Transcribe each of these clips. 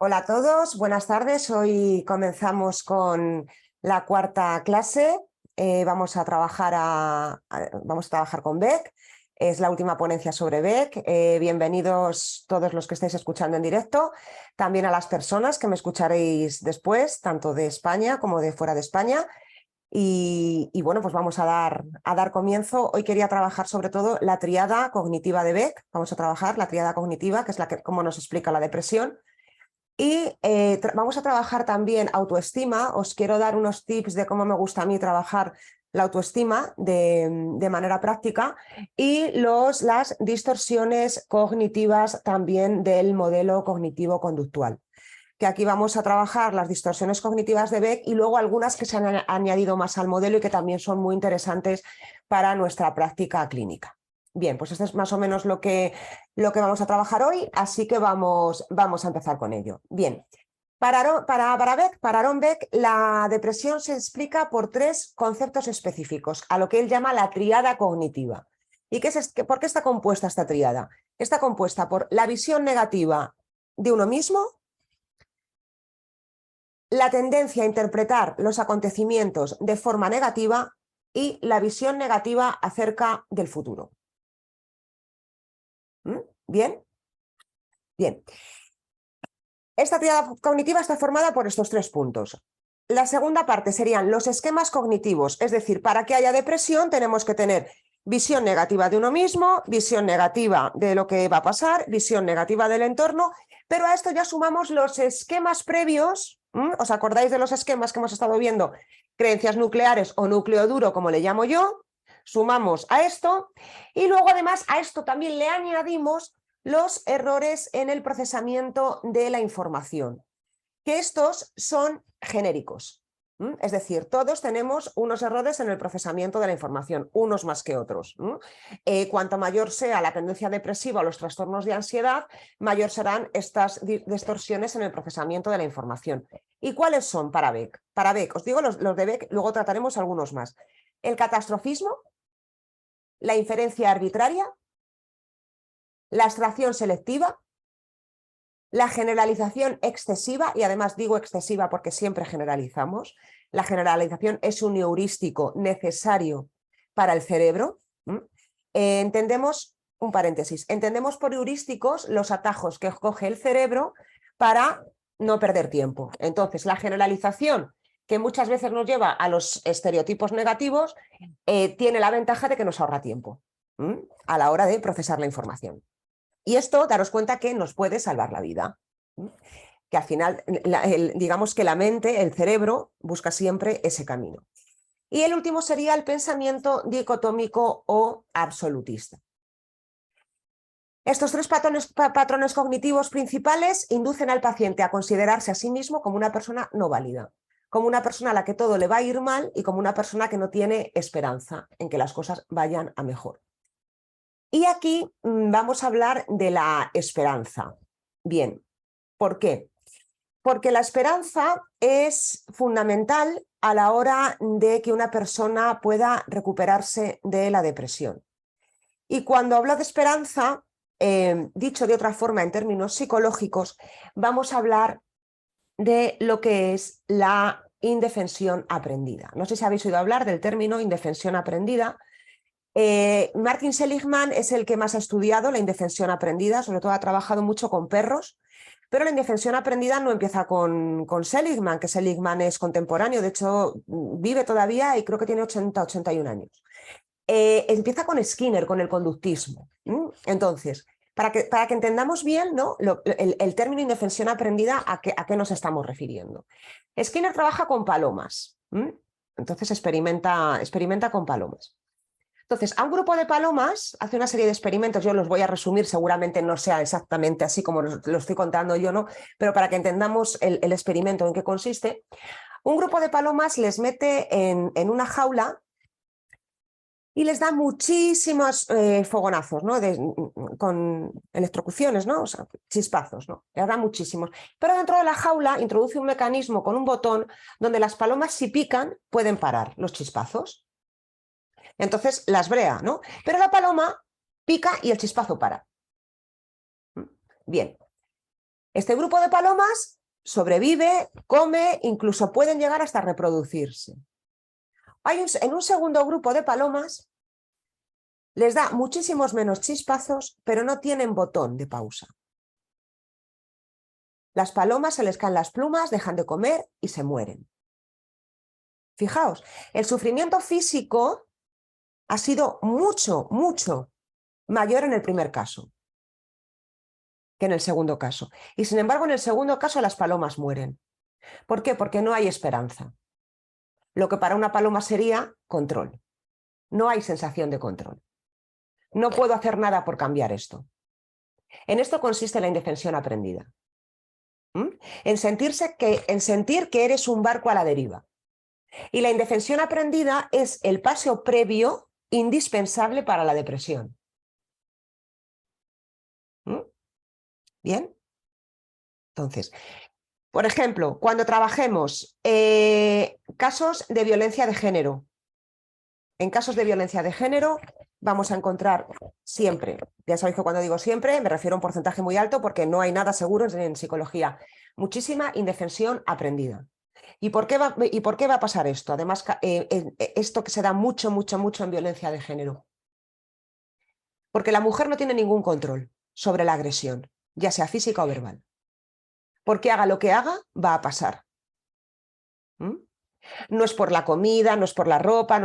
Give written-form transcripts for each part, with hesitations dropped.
Hola a todos, buenas tardes. Hoy comenzamos con la cuarta clase. Vamos a trabajar con Beck. Es la última ponencia sobre Beck. Bienvenidos todos los que estáis escuchando en directo, también a las personas que me escucharéis después, tanto de España como de fuera de España. Bueno, pues vamos a dar comienzo. Hoy quería trabajar sobre todo la tríada cognitiva de Beck. Vamos a trabajar la tríada cognitiva, que es cómo nos explica la depresión. Y vamos a trabajar también autoestima. Os quiero dar unos tips de cómo me gusta a mí trabajar la autoestima de manera práctica y las distorsiones cognitivas también del modelo cognitivo-conductual. Que aquí vamos a trabajar las distorsiones cognitivas de Beck y luego algunas que se han añadido más al modelo y que también son muy interesantes para nuestra práctica clínica. Bien, pues esto es más o menos lo que vamos a trabajar hoy, así que vamos a empezar con ello. Bien, para Aaron Beck, la depresión se explica por tres conceptos específicos, a lo que él llama la tríada cognitiva. ¿Y por qué está compuesta esta tríada? Está compuesta por la visión negativa de uno mismo, la tendencia a interpretar los acontecimientos de forma negativa y la visión negativa acerca del futuro. ¿Bien? Bien. Esta tríada cognitiva está formada por estos tres puntos. La segunda parte serían los esquemas cognitivos, es decir, para que haya depresión tenemos que tener visión negativa de uno mismo, visión negativa de lo que va a pasar, visión negativa del entorno, pero a esto ya sumamos los esquemas previos. ¿Os acordáis de los esquemas que hemos estado viendo? Creencias nucleares o núcleo duro, como le llamo yo. Sumamos a esto y luego además a esto también le añadimos los errores en el procesamiento de la información, que estos son genéricos. Es decir, todos tenemos unos errores en el procesamiento de la información, unos más que otros. Cuanto mayor sea la tendencia depresiva o los trastornos de ansiedad, mayor serán estas distorsiones en el procesamiento de la información. ¿Y cuáles son para Beck? Para Beck, os digo los de Beck, luego trataremos algunos más. El catastrofismo, la inferencia arbitraria, la abstracción selectiva, la generalización excesiva, y además digo excesiva porque siempre generalizamos. La generalización es un heurístico necesario para el cerebro. Entendemos, un paréntesis, entendemos por heurísticos los atajos que coge el cerebro para no perder tiempo. Entonces, la generalización, que muchas veces nos lleva a los estereotipos negativos, tiene la ventaja de que nos ahorra tiempo a la hora de procesar la información. Y esto, daros cuenta que nos puede salvar la vida. Que al final, digamos que la mente, el cerebro, busca siempre ese camino. Y el último sería el pensamiento dicotómico o absolutista. Estos tres patrones cognitivos principales inducen al paciente a considerarse a sí mismo como una persona no válida, como una persona a la que todo le va a ir mal y como una persona que no tiene esperanza en que las cosas vayan a mejor. Y aquí vamos a hablar de la esperanza. Bien, ¿por qué? Porque la esperanza es fundamental a la hora de que una persona pueda recuperarse de la depresión. Y cuando hablo de esperanza, dicho de otra forma en términos psicológicos, vamos a hablar de lo que es la indefensión aprendida. No sé si habéis oído hablar del término indefensión aprendida. Martin Seligman es el que más ha estudiado la indefensión aprendida, sobre todo ha trabajado mucho con perros, pero la indefensión aprendida no empieza con Seligman, que Seligman es contemporáneo, de hecho vive todavía y creo que tiene 81 años. Empieza con Skinner, con el conductismo. Entonces, para que entendamos bien, ¿no? el término indefensión aprendida, ¿a qué nos estamos refiriendo? Skinner trabaja con palomas, entonces experimenta con palomas. Entonces, a un grupo de palomas hace una serie de experimentos, yo los voy a resumir, seguramente no sea exactamente así como lo estoy contando yo, ¿no? Pero para que entendamos el experimento en qué consiste, un grupo de palomas les mete en una jaula y les da muchísimos fogonazos, ¿no? Con electrocuciones, ¿no? O sea, chispazos, ¿no? Les da muchísimos. Pero dentro de la jaula introduce un mecanismo con un botón donde las palomas, si pican, pueden parar los chispazos. Entonces las brea, ¿no? Pero la paloma pica y el chispazo para. Bien. Este grupo de palomas sobrevive, come, incluso pueden llegar hasta reproducirse. En un segundo grupo de palomas les da muchísimos menos chispazos, pero no tienen botón de pausa. Las palomas se les caen las plumas, dejan de comer y se mueren. Fijaos, el sufrimiento físico ha sido mucho, mucho mayor en el primer caso que en el segundo caso. Y sin embargo, en el segundo caso las palomas mueren. ¿Por qué? Porque no hay esperanza. Lo que para una paloma sería control. No hay sensación de control. No puedo hacer nada por cambiar esto. En esto consiste la indefensión aprendida. En sentir que eres un barco a la deriva. Y la indefensión aprendida es el paso previo indispensable para la depresión. ¿Bien? Entonces, por ejemplo, cuando trabajemos casos de violencia de género. En casos de violencia de género vamos a encontrar siempre, ya sabéis que cuando digo siempre me refiero a un porcentaje muy alto porque no hay nada seguro en psicología, muchísima indefensión aprendida. ¿Y por qué va a pasar esto? Además, esto que se da mucho en violencia de género. Porque la mujer no tiene ningún control sobre la agresión, ya sea física o verbal. Porque haga lo que haga, va a pasar. No es por la comida, no es por la ropa,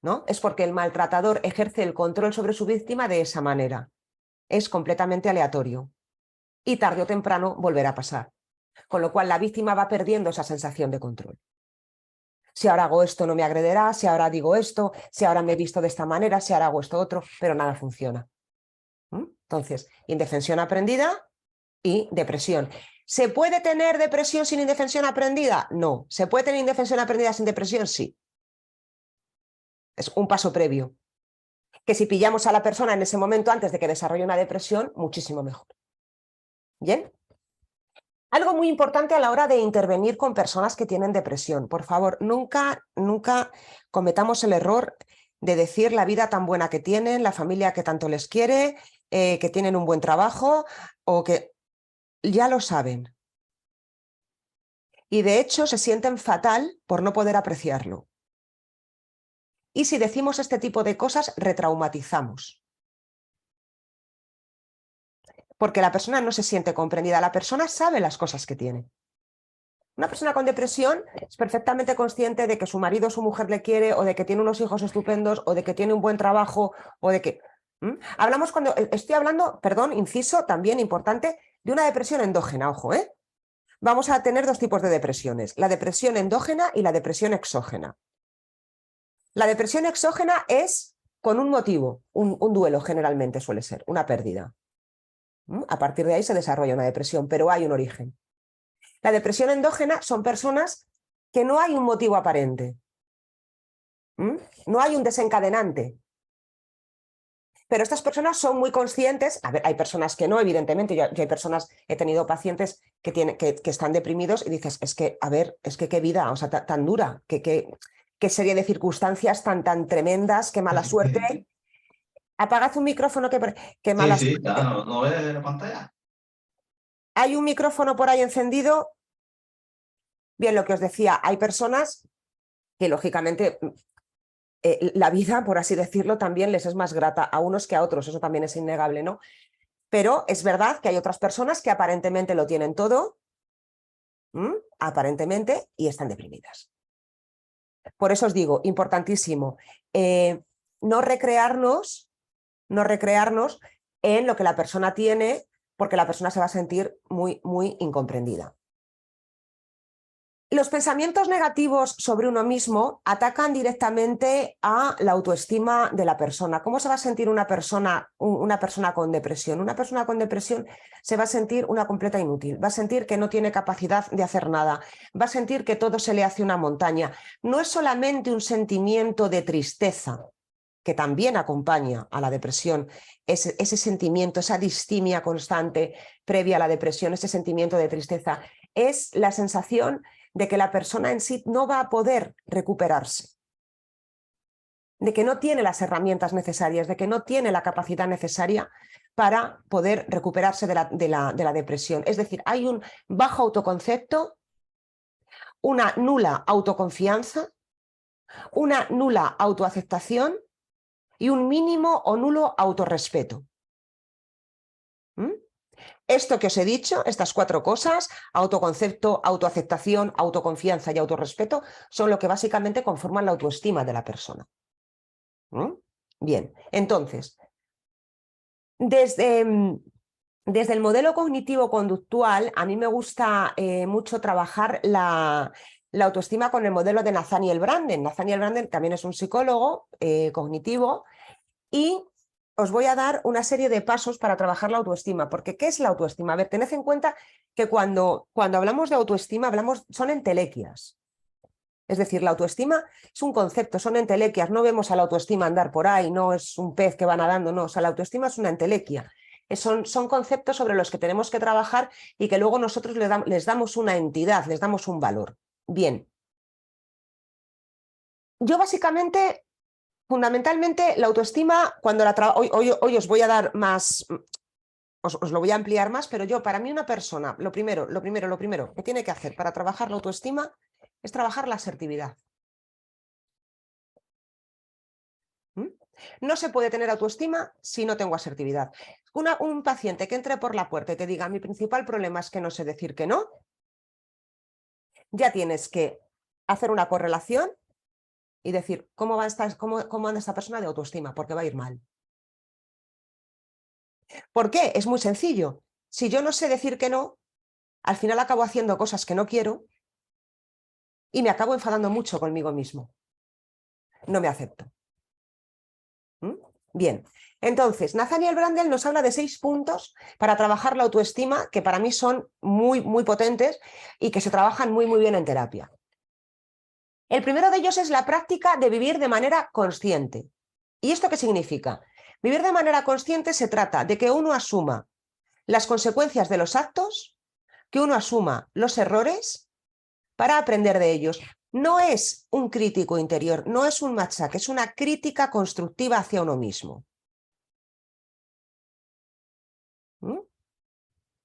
no. Es porque el maltratador ejerce el control sobre su víctima de esa manera. Es completamente aleatorio. Y tarde o temprano volverá a pasar. Con lo cual la víctima va perdiendo esa sensación de control. Si ahora hago esto no me agrederá, si ahora digo esto, si ahora me he visto de esta manera, si ahora hago esto otro, pero nada funciona. Entonces, indefensión aprendida y depresión. ¿Se puede tener depresión sin indefensión aprendida? No. ¿Se puede tener indefensión aprendida sin depresión? Sí. Es un paso previo. Que si pillamos a la persona en ese momento antes de que desarrolle una depresión, muchísimo mejor. ¿Bien? Algo muy importante a la hora de intervenir con personas que tienen depresión. Por favor, nunca cometamos el error de decir la vida tan buena que tienen, la familia que tanto les quiere, que tienen un buen trabajo o que ya lo saben. Y de hecho se sienten fatal por no poder apreciarlo. Y si decimos este tipo de cosas, retraumatizamos. Porque la persona no se siente comprendida, la persona sabe las cosas que tiene. Una persona con depresión es perfectamente consciente de que su marido o su mujer le quiere, o de que tiene unos hijos estupendos, o de que tiene un buen trabajo, o de que... Estoy hablando, perdón, inciso, también importante, de una depresión endógena, ojo, ¿eh? Vamos a tener dos tipos de depresiones, la depresión endógena y la depresión exógena. La depresión exógena es con un motivo, un duelo generalmente suele ser, una pérdida. A partir de ahí se desarrolla una depresión, pero hay un origen. La depresión endógena son personas que no hay un motivo aparente. No hay un desencadenante. Pero estas personas son muy conscientes, a ver, hay personas que no, evidentemente, yo hay personas, he tenido pacientes que están deprimidos y dices, es que, a ver, es que qué vida, o sea, tan dura, qué serie de circunstancias tan tremendas, qué mala suerte. Apagad un micrófono, qué mala suerte. Sí, claro, ¿no ves la pantalla? Hay un micrófono por ahí encendido. Bien, lo que os decía, hay personas que lógicamente la vida, por así decirlo, también les es más grata a unos que a otros, eso también es innegable, ¿no? Pero es verdad que hay otras personas que aparentemente lo tienen todo, aparentemente, y están deprimidas. Por eso os digo, importantísimo, no recrearnos en lo que la persona tiene, porque la persona se va a sentir muy incomprendida. Los pensamientos negativos sobre uno mismo atacan directamente a la autoestima de la persona. ¿Cómo se va a sentir una persona con depresión? Una persona con depresión se va a sentir una completa inútil, va a sentir que no tiene capacidad de hacer nada, va a sentir que todo se le hace una montaña. No es solamente un sentimiento de tristeza, que también acompaña a la depresión, ese sentimiento, esa distimia constante previa a la depresión, ese sentimiento de tristeza, es la sensación de que la persona en sí no va a poder recuperarse, de que no tiene las herramientas necesarias, de que no tiene la capacidad necesaria para poder recuperarse de la depresión. Es decir, hay un bajo autoconcepto, una nula autoconfianza, una nula autoaceptación y un mínimo o nulo autorrespeto. ¿Mm? Esto que os he dicho, estas 4 cosas, autoconcepto, autoaceptación, autoconfianza y autorrespeto, son lo que básicamente conforman la autoestima de la persona. ¿Mm? Bien, entonces, desde el modelo cognitivo-conductual, a mí me gusta mucho trabajar la autoestima con el modelo de Nathaniel Branden. Nathaniel Branden también es un psicólogo cognitivo y os voy a dar una serie de pasos para trabajar la autoestima, porque ¿qué es la autoestima? A ver, tened en cuenta que cuando hablamos de autoestima son entelequias. Es decir, la autoestima es un concepto, son entelequias, no vemos a la autoestima andar por ahí, no es un pez que va nadando, no, o sea, la autoestima es una entelequia. Son conceptos sobre los que tenemos que trabajar y que luego nosotros les damos una entidad, les damos un valor. Bien. Yo básicamente, fundamentalmente, la autoestima, cuando hoy os voy a dar más, os lo voy a ampliar más, pero para mí una persona, lo primero que tiene que hacer para trabajar la autoestima es trabajar la asertividad. No se puede tener autoestima si no tengo asertividad. Un paciente que entre por la puerta y te diga mi principal problema es que no sé decir que no, ya tienes que hacer una correlación y decir cómo anda esta persona de autoestima, porque va a ir mal. ¿Por qué? Es muy sencillo. Si yo no sé decir que no, al final acabo haciendo cosas que no quiero y me acabo enfadando mucho conmigo mismo. No me acepto. Bien, entonces Nathaniel Branden nos habla de 6 puntos para trabajar la autoestima que para mí son muy, muy potentes y que se trabajan muy, muy bien en terapia. El primero de ellos es la práctica de vivir de manera consciente. ¿Y esto qué significa? Vivir de manera consciente se trata de que uno asuma las consecuencias de los actos, que uno asuma los errores para aprender de ellos. No es un crítico interior, no es un machaque, es una crítica constructiva hacia uno mismo.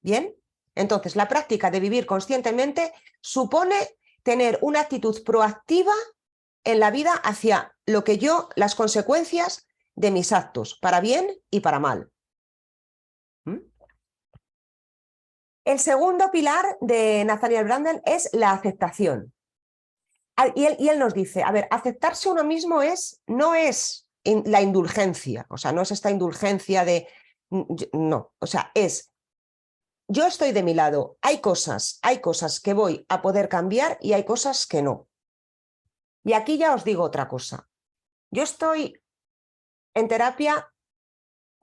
¿Bien? Entonces, la práctica de vivir conscientemente supone tener una actitud proactiva en la vida hacia las consecuencias de mis actos, para bien y para mal. El segundo pilar de Nathaniel Branden es la aceptación. Y él nos dice, a ver, aceptarse uno mismo no es la indulgencia, o sea, no es esta indulgencia de... No, o sea, yo estoy de mi lado, hay cosas que voy a poder cambiar y hay cosas que no. Y aquí ya os digo otra cosa. Yo estoy en terapia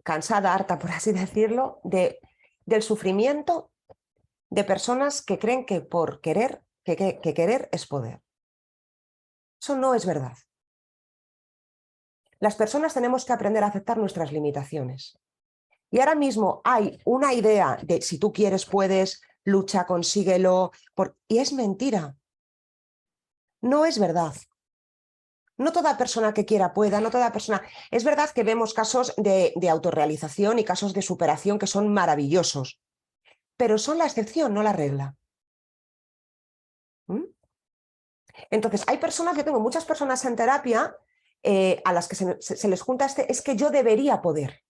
cansada, harta, por así decirlo, del sufrimiento de personas que creen que por querer, que querer es poder. Eso no es verdad. Las personas tenemos que aprender a aceptar nuestras limitaciones. Y ahora mismo hay una idea de si tú quieres, puedes, lucha, consíguelo, y es mentira. No es verdad. No toda persona que quiera pueda, no toda persona... Es verdad que vemos casos de autorrealización y casos de superación que son maravillosos, pero son la excepción, no la regla. Entonces, hay personas, yo tengo muchas personas en terapia a las que se les junta es que yo debería poder,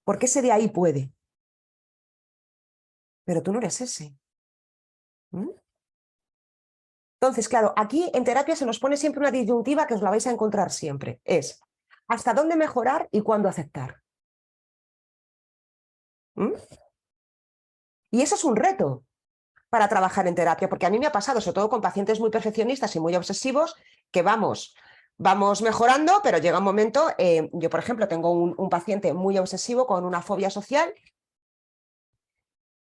porque ese de ahí puede. Pero tú no eres ese. Entonces, claro, aquí en terapia se nos pone siempre una disyuntiva que os la vais a encontrar siempre. Es ¿hasta dónde mejorar y cuándo aceptar? Y eso es un reto para trabajar en terapia, porque a mí me ha pasado, sobre todo con pacientes muy perfeccionistas y muy obsesivos, que vamos mejorando, pero llega un momento, yo por ejemplo tengo un paciente muy obsesivo con una fobia social,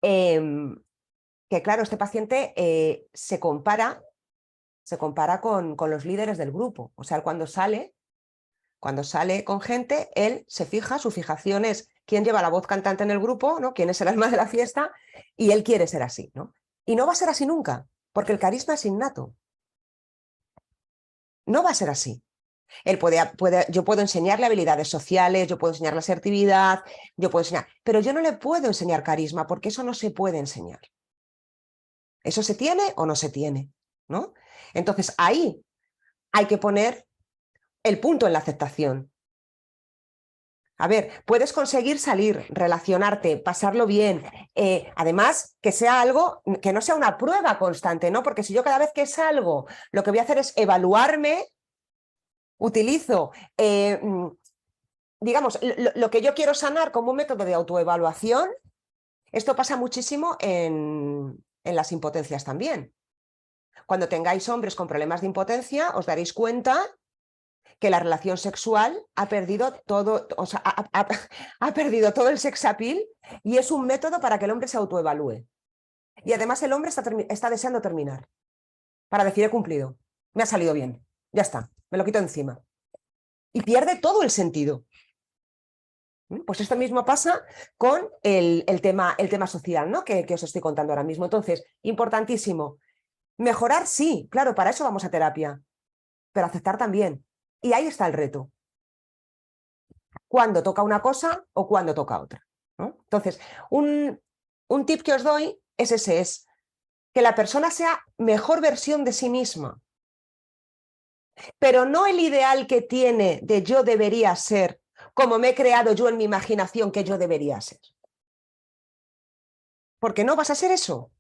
que claro, este paciente se compara con los líderes del grupo. O sea, cuando sale con gente, él se fija, su fijación es quién lleva la voz cantante en el grupo, ¿no? Quién es el alma de la fiesta, y él quiere ser así, ¿no? Y no va a ser así nunca, porque el carisma es innato. No va a ser así. Yo puedo enseñarle habilidades sociales, yo puedo enseñarle asertividad, yo puedo enseñar, pero yo no le puedo enseñar carisma porque eso no se puede enseñar. ¿Eso se tiene o no se tiene? ¿No? Entonces ahí hay que poner el punto en la aceptación. A ver, puedes conseguir salir, relacionarte, pasarlo bien. Además, que sea algo, que no sea una prueba constante, ¿no? Porque si yo cada vez que salgo, lo que voy a hacer es evaluarme, utilizo, digamos, lo que yo quiero sanar como un método de autoevaluación, esto pasa muchísimo en las impotencias también. Cuando tengáis hombres con problemas de impotencia, os daréis cuenta que la relación sexual ha perdido todo, o sea, ha perdido todo el sex appeal y es un método para que el hombre se autoevalúe. Y además el hombre está deseando terminar para decir he cumplido, me ha salido bien, ya está, me lo quito encima. Y pierde todo el sentido. Pues esto mismo pasa con el tema social, ¿no? que os estoy contando ahora mismo. Entonces, importantísimo, mejorar sí, claro, para eso vamos a terapia, pero aceptar también. Y ahí está el reto. ¿Cuándo toca una cosa o cuándo toca otra? ¿No? Entonces, un tip que os doy es ese, es que la persona sea mejor versión de sí misma, pero no el ideal que tiene de yo debería ser, como me he creado yo en mi imaginación que yo debería ser. Porque no vas a ser eso.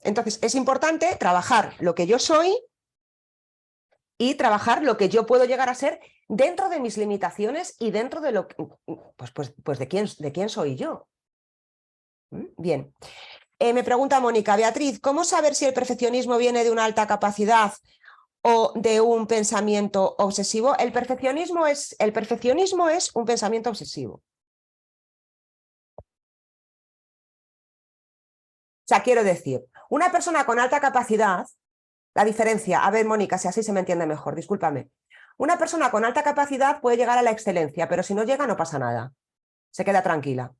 Entonces, es importante trabajar lo que yo soy y trabajar lo que yo puedo llegar a ser dentro de mis limitaciones y dentro de lo que, pues de quién soy yo. Bien. Me pregunta Mónica, Beatriz, ¿cómo saber si el perfeccionismo viene de una alta capacidad o de un pensamiento obsesivo? El perfeccionismo es un pensamiento obsesivo. O sea, quiero decir, una persona con alta capacidad, la diferencia, a ver, Mónica, si así se me entiende mejor, discúlpame. Una persona con alta capacidad puede llegar a la excelencia, pero si no llega no pasa nada, se queda tranquila.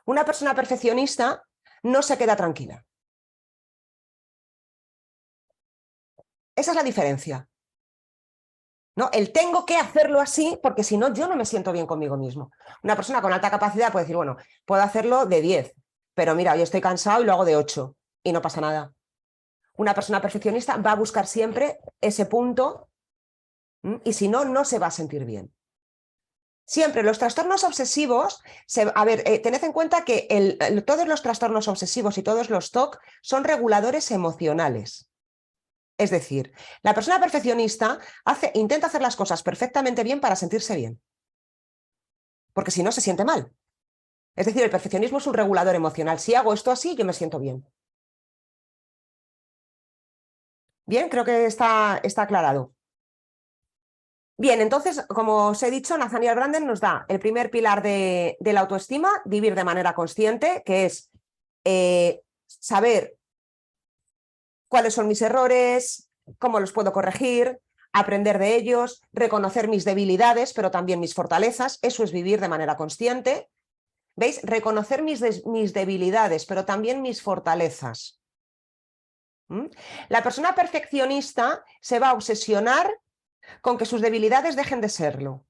Una persona perfeccionista no se queda tranquila. Esa es la diferencia. ¿No? El tengo que hacerlo así porque si no yo no me siento bien conmigo mismo. Una persona con alta capacidad puede decir, bueno, puedo hacerlo de 10, pero mira, hoy estoy cansado y lo hago de 8 y no pasa nada. Una persona perfeccionista va a buscar siempre ese punto y si no, no se va a sentir bien. Siempre los trastornos obsesivos, a ver, tened en cuenta que todos los trastornos obsesivos y todos los TOC son reguladores emocionales. Es decir, la persona perfeccionista intenta hacer las cosas perfectamente bien para sentirse bien. Porque si no, se siente mal. Es decir, el perfeccionismo es un regulador emocional. Si hago esto así, yo me siento bien. Bien, creo que está aclarado. Bien, entonces, como os he dicho, Nathaniel Branden nos da el primer pilar de la autoestima, vivir de manera consciente, que es saber cuáles son mis errores, cómo los puedo corregir, aprender de ellos, reconocer mis debilidades, pero también mis fortalezas. Eso es vivir de manera consciente. ¿Veis? Reconocer mis debilidades, pero también mis fortalezas. La persona perfeccionista se va a obsesionar con que sus debilidades dejen de serlo.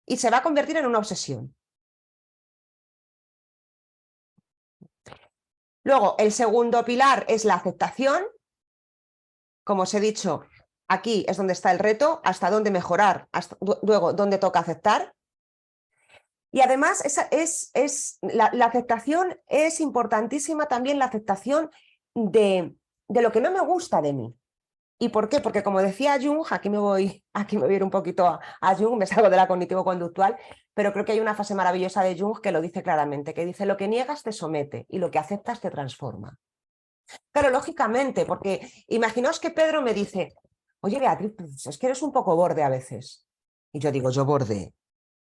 Y se va a convertir en una obsesión. Luego, el segundo pilar es la aceptación. Como os he dicho, aquí es donde está el reto, hasta dónde mejorar, luego dónde toca aceptar. Y además la aceptación es importantísima también, la aceptación de lo que no me gusta de mí. ¿Y por qué? Porque como decía Jung, aquí me voy a ir un poquito a Jung, me salgo de la cognitivo-conductual, pero creo que hay una frase maravillosa de Jung que lo dice claramente, que dice: lo que niegas te somete y lo que aceptas te transforma. Claro, lógicamente, porque imaginaos que Pedro me dice: oye, Beatriz, pues es que eres un poco borde a veces. Y yo digo: yo borde,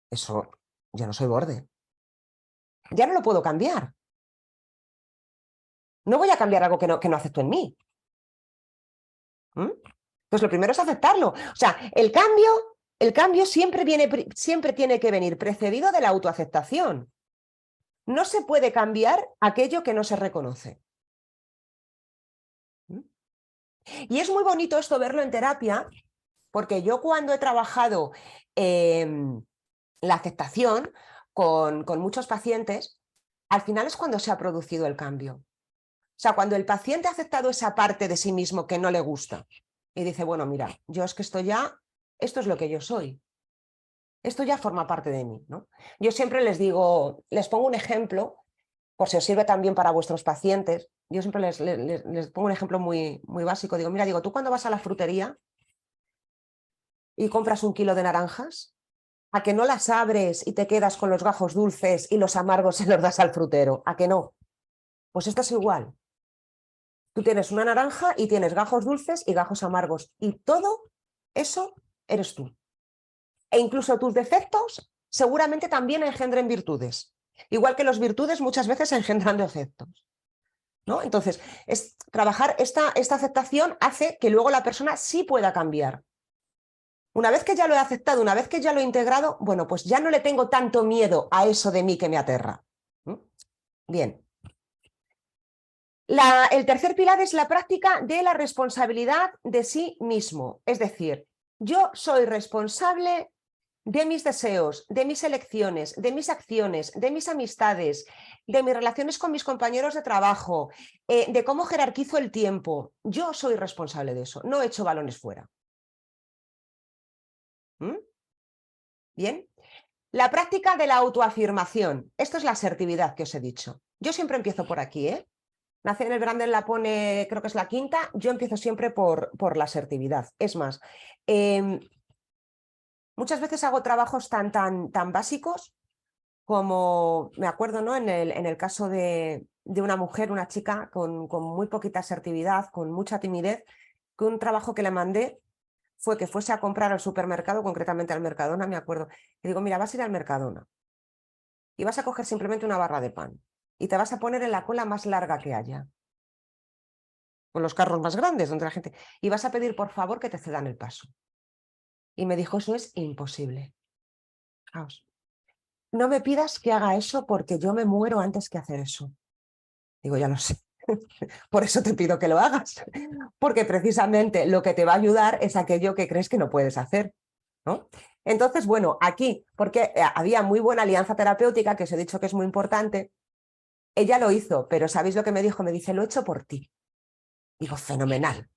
eso, yo no soy borde. Ya no lo puedo cambiar. No voy a cambiar algo que no acepto en mí. Pues lo primero es aceptarlo. O sea, el cambio siempre tiene que venir precedido de la autoaceptación. No se puede cambiar aquello que no se reconoce. Y es muy bonito esto verlo en terapia, porque yo cuando he trabajado la aceptación con muchos pacientes, al final es cuando se ha producido el cambio. O sea, cuando el paciente ha aceptado esa parte de sí mismo que no le gusta y dice, bueno, mira, yo es que esto es lo que yo soy. Esto ya forma parte de mí, ¿no? Yo siempre les digo, les pongo un ejemplo, por si os sirve también para vuestros pacientes. Yo siempre les pongo un ejemplo muy, muy básico. Digo, mira, tú cuando vas a la frutería y compras 1 kilo de naranjas, ¿a que no las abres y te quedas con los gajos dulces y los amargos se los das al frutero? ¿A que no? Pues esto es igual. Tú tienes una naranja y tienes gajos dulces y gajos amargos. Y todo eso eres tú. E incluso tus defectos seguramente también engendren virtudes. Igual que las virtudes muchas veces engendran defectos, ¿no? Entonces, trabajar esta aceptación hace que luego la persona sí pueda cambiar. Una vez que ya lo he aceptado, una vez que ya lo he integrado, bueno, pues ya no le tengo tanto miedo a eso de mí que me aterra. Bien. El tercer pilar es la práctica de la responsabilidad de sí mismo. Es decir, yo soy responsable de mis deseos, de mis elecciones, de mis acciones, de mis amistades, de mis relaciones con mis compañeros de trabajo, de cómo jerarquizo el tiempo. Yo soy responsable de eso, no echo balones fuera. Bien. La práctica de la autoafirmación. Esto es la asertividad que os he dicho. Yo siempre empiezo por aquí, ¿eh? Nathaniel Branden la pone, creo que es la quinta, yo empiezo siempre por la asertividad. Es más, muchas veces hago trabajos tan básicos como, me acuerdo, ¿no? en el caso de una mujer, una chica con muy poquita asertividad, con mucha timidez, que un trabajo que le mandé fue que fuese a comprar al supermercado, concretamente al Mercadona, me acuerdo. Y digo, mira, vas a ir al Mercadona y vas a coger simplemente una barra de pan y te vas a poner en la cola más larga que haya, con los carros más grandes, donde la gente... Y vas a pedir, por favor, que te cedan el paso. Y me dijo, eso es imposible. Fijaos, no me pidas que haga eso porque yo me muero antes que hacer eso. Digo, ya lo sé. Por eso te pido que lo hagas. Porque precisamente lo que te va a ayudar es aquello que crees que no puedes hacer, ¿no? Entonces, bueno, aquí, porque había muy buena alianza terapéutica, que os he dicho que es muy importante, ella lo hizo, pero ¿sabéis lo que me dijo? Me dice, lo he hecho por ti. Digo, fenomenal.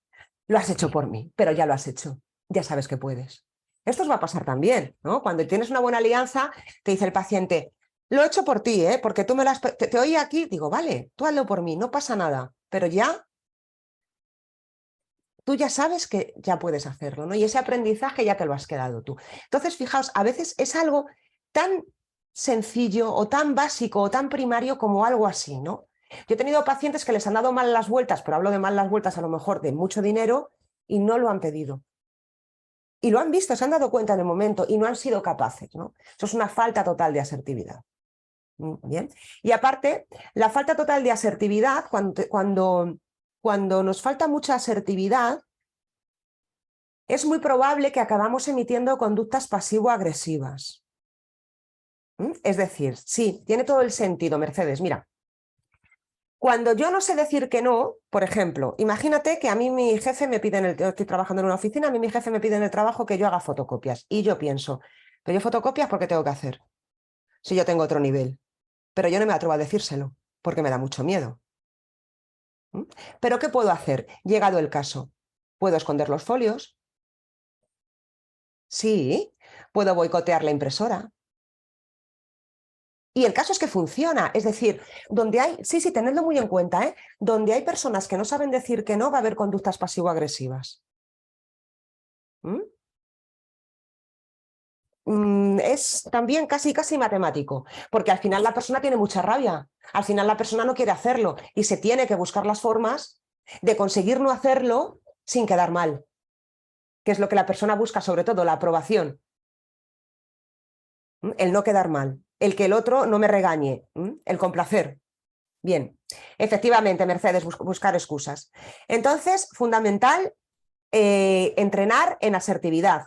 Lo has hecho por mí, pero ya lo has hecho. Ya sabes que puedes. Esto os va a pasar también, ¿no? Cuando tienes una buena alianza, te dice el paciente, lo he hecho por ti, ¿eh? Porque tú me lo has... Te oí aquí, digo, vale, tú hazlo por mí, no pasa nada, pero ya, tú ya sabes que ya puedes hacerlo, ¿no? Y ese aprendizaje ya te lo has quedado tú. Entonces, fijaos, a veces es algo tan sencillo o tan básico o tan primario como algo así, ¿no? Yo he tenido pacientes que les han dado mal las vueltas, pero hablo de mal las vueltas a lo mejor de mucho dinero y no lo han pedido. Y lo han visto, se han dado cuenta en el momento y no han sido capaces, ¿no? Eso es una falta total de asertividad. Bien. Y aparte, la falta total de asertividad, cuando nos falta mucha asertividad, es muy probable que acabamos emitiendo conductas pasivo-agresivas. Es decir, sí, tiene todo el sentido, Mercedes. Mira, cuando yo no sé decir que no, por ejemplo, imagínate que a mí mi jefe me pide, yo estoy trabajando en una oficina, a mí mi jefe me pide en el trabajo que yo haga fotocopias. Y yo pienso, pero yo fotocopias, ¿por qué tengo que hacer? Si yo tengo otro nivel. Pero yo no me atrevo a decírselo, porque me da mucho miedo. ¿Pero qué puedo hacer? Llegado el caso, ¿puedo esconder los folios? Sí. ¿Puedo boicotear la impresora? Y el caso es que funciona, es decir, donde hay, sí, tenedlo muy en cuenta, ¿eh? Donde hay personas que no saben decir que no, va a haber conductas pasivo-agresivas. Es también casi matemático, porque al final la persona tiene mucha rabia, al final la persona no quiere hacerlo y se tiene que buscar las formas de conseguir no hacerlo sin quedar mal, que es lo que la persona busca, sobre todo la aprobación, el no quedar mal, el que el otro no me regañe, el complacer. Bien, efectivamente, Mercedes, buscar excusas. Entonces, fundamental, entrenar en asertividad.